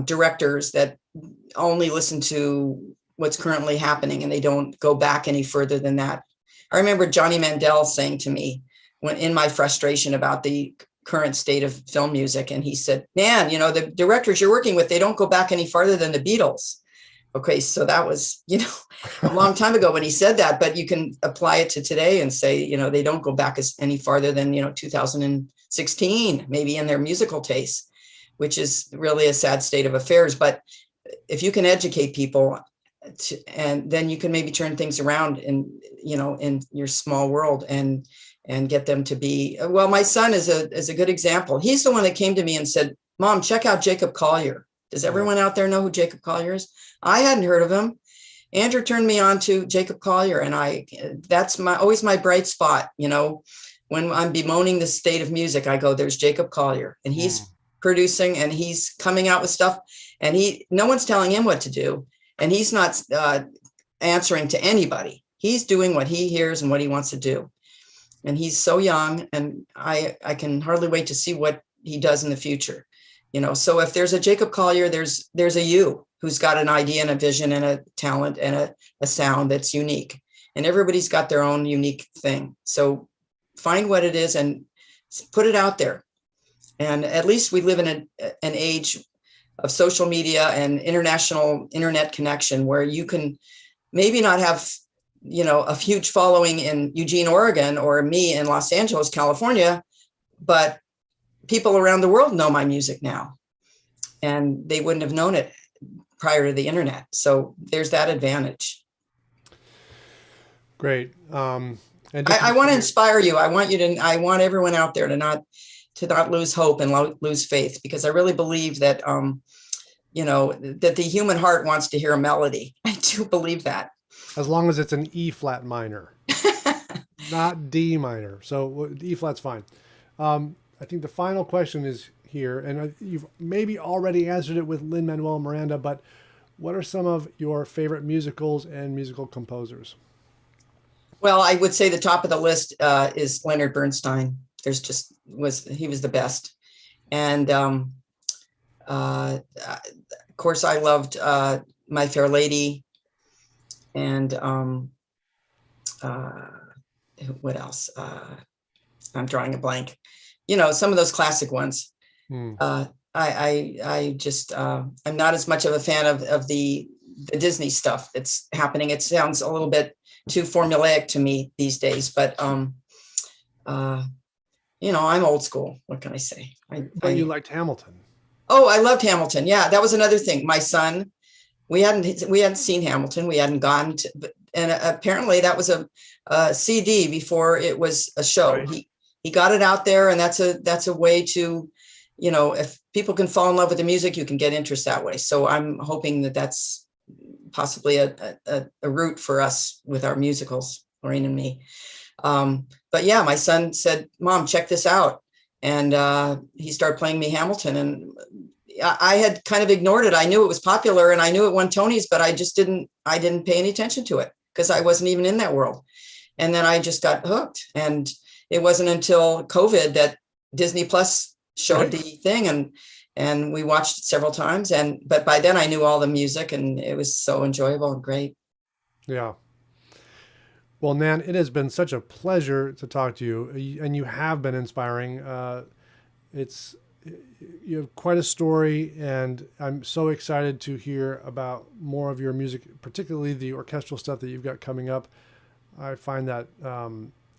Directors that only listen to what's currently happening and they don't go back any further than that. I remember Johnny Mandel saying to me when in my frustration about the current state of film music, and he said, Nan, the directors you're working with, they don't go back any farther than the Beatles. Okay, so that was, a long time ago when he said that, but you can apply it to today and say, they don't go back any farther than, 2016, maybe in their musical taste, which is really a sad state of affairs. But if you can educate people and then you can maybe turn things around in your small world and get them to be, well, my son is a good example. He's the one that came to me and said, Mom, check out Jacob Collier. Does everyone out there know who Jacob Collier is? I hadn't heard of him. Andrew turned me on to Jacob Collier, and that's always my bright spot. When I'm bemoaning the state of music, I go, there's Jacob Collier, and he's producing and he's coming out with stuff, and no one's telling him what to do, and he's not answering to anybody. He's doing what he hears and what he wants to do. And he's so young, and I can hardly wait to see what he does in the future. So if there's a Jacob Collier, there's a you who's got an idea and a vision and a talent and a sound that's unique. And everybody's got their own unique thing. So find what it is and put it out there. And at least we live in an age of social media and international internet connection where you can maybe not have, a huge following in Eugene, Oregon, or me in Los Angeles, California, but people around the world know my music now, and they wouldn't have known it prior to the internet. So there's that advantage. Great. And I want to inspire you. I want everyone out there to not lose hope and lose faith, because I really believe that, that the human heart wants to hear a melody. I do believe that. As long as it's an E flat minor, not D minor. So E flat's fine. I think the final question is here, and you've maybe already answered it with Lin-Manuel Miranda, but what are some of your favorite musicals and musical composers? Well, I would say the top of the list is Leonard Bernstein. He was the best. And of course, I loved My Fair Lady. And what else? I'm drawing a blank. Some of those classic ones. I just, I'm not as much of a fan of the Disney stuff that's happening. It sounds a little bit too formulaic to me these days, but, I'm old school. What can I say? But you liked Hamilton. Oh, I loved Hamilton. Yeah. That was another thing. My son, we hadn't seen Hamilton. We hadn't gone to, and apparently that was a CD before it was a show. Right. He got it out there, and that's a way to, if people can fall in love with the music, you can get interest that way. So I'm hoping that that's possibly a route for us with our musicals, Lorraine and me. But yeah, my son said, Mom, check this out. And he started playing me Hamilton, and I had kind of ignored it. I knew it was popular and I knew it won Tonys, but I didn't pay any attention to it because I wasn't even in that world. And then I just got hooked. And it wasn't until COVID that Disney Plus showed the thing, and we watched it several times. But by then I knew all the music, and it was so enjoyable and great. Yeah. Well, Nan, it has been such a pleasure to talk to you, and you have been inspiring. You have quite a story, and I'm so excited to hear about more of your music, particularly the orchestral stuff that you've got coming up. I find that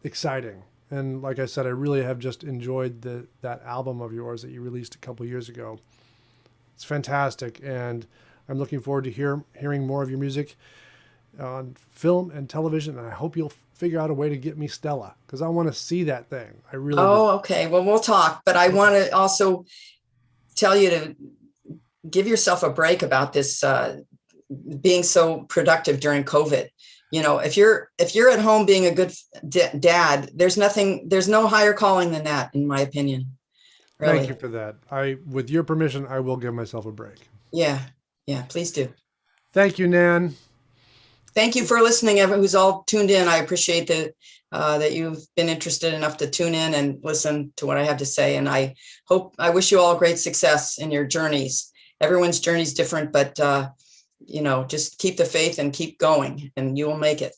exciting. And like I said, I really have just enjoyed that album of yours that you released a couple years ago. It's fantastic, and I'm looking forward to hearing more of your music on film and television, and I hope you'll figure out a way to get me Stella, because I want to see that thing. I really do. Okay. Well, we'll talk, but I want to also tell you to give yourself a break about this being so productive during COVID. If you're at home being a good dad, there's no higher calling than that, in my opinion. Really. Thank you for that. With your permission, I will give myself a break. Yeah, please do. Thank you, Nan. Thank you for listening, everyone who's all tuned in. I appreciate that you've been interested enough to tune in and listen to what I have to say. And I wish you all great success in your journeys. Everyone's journey is different, but just keep the faith and keep going, and you will make it.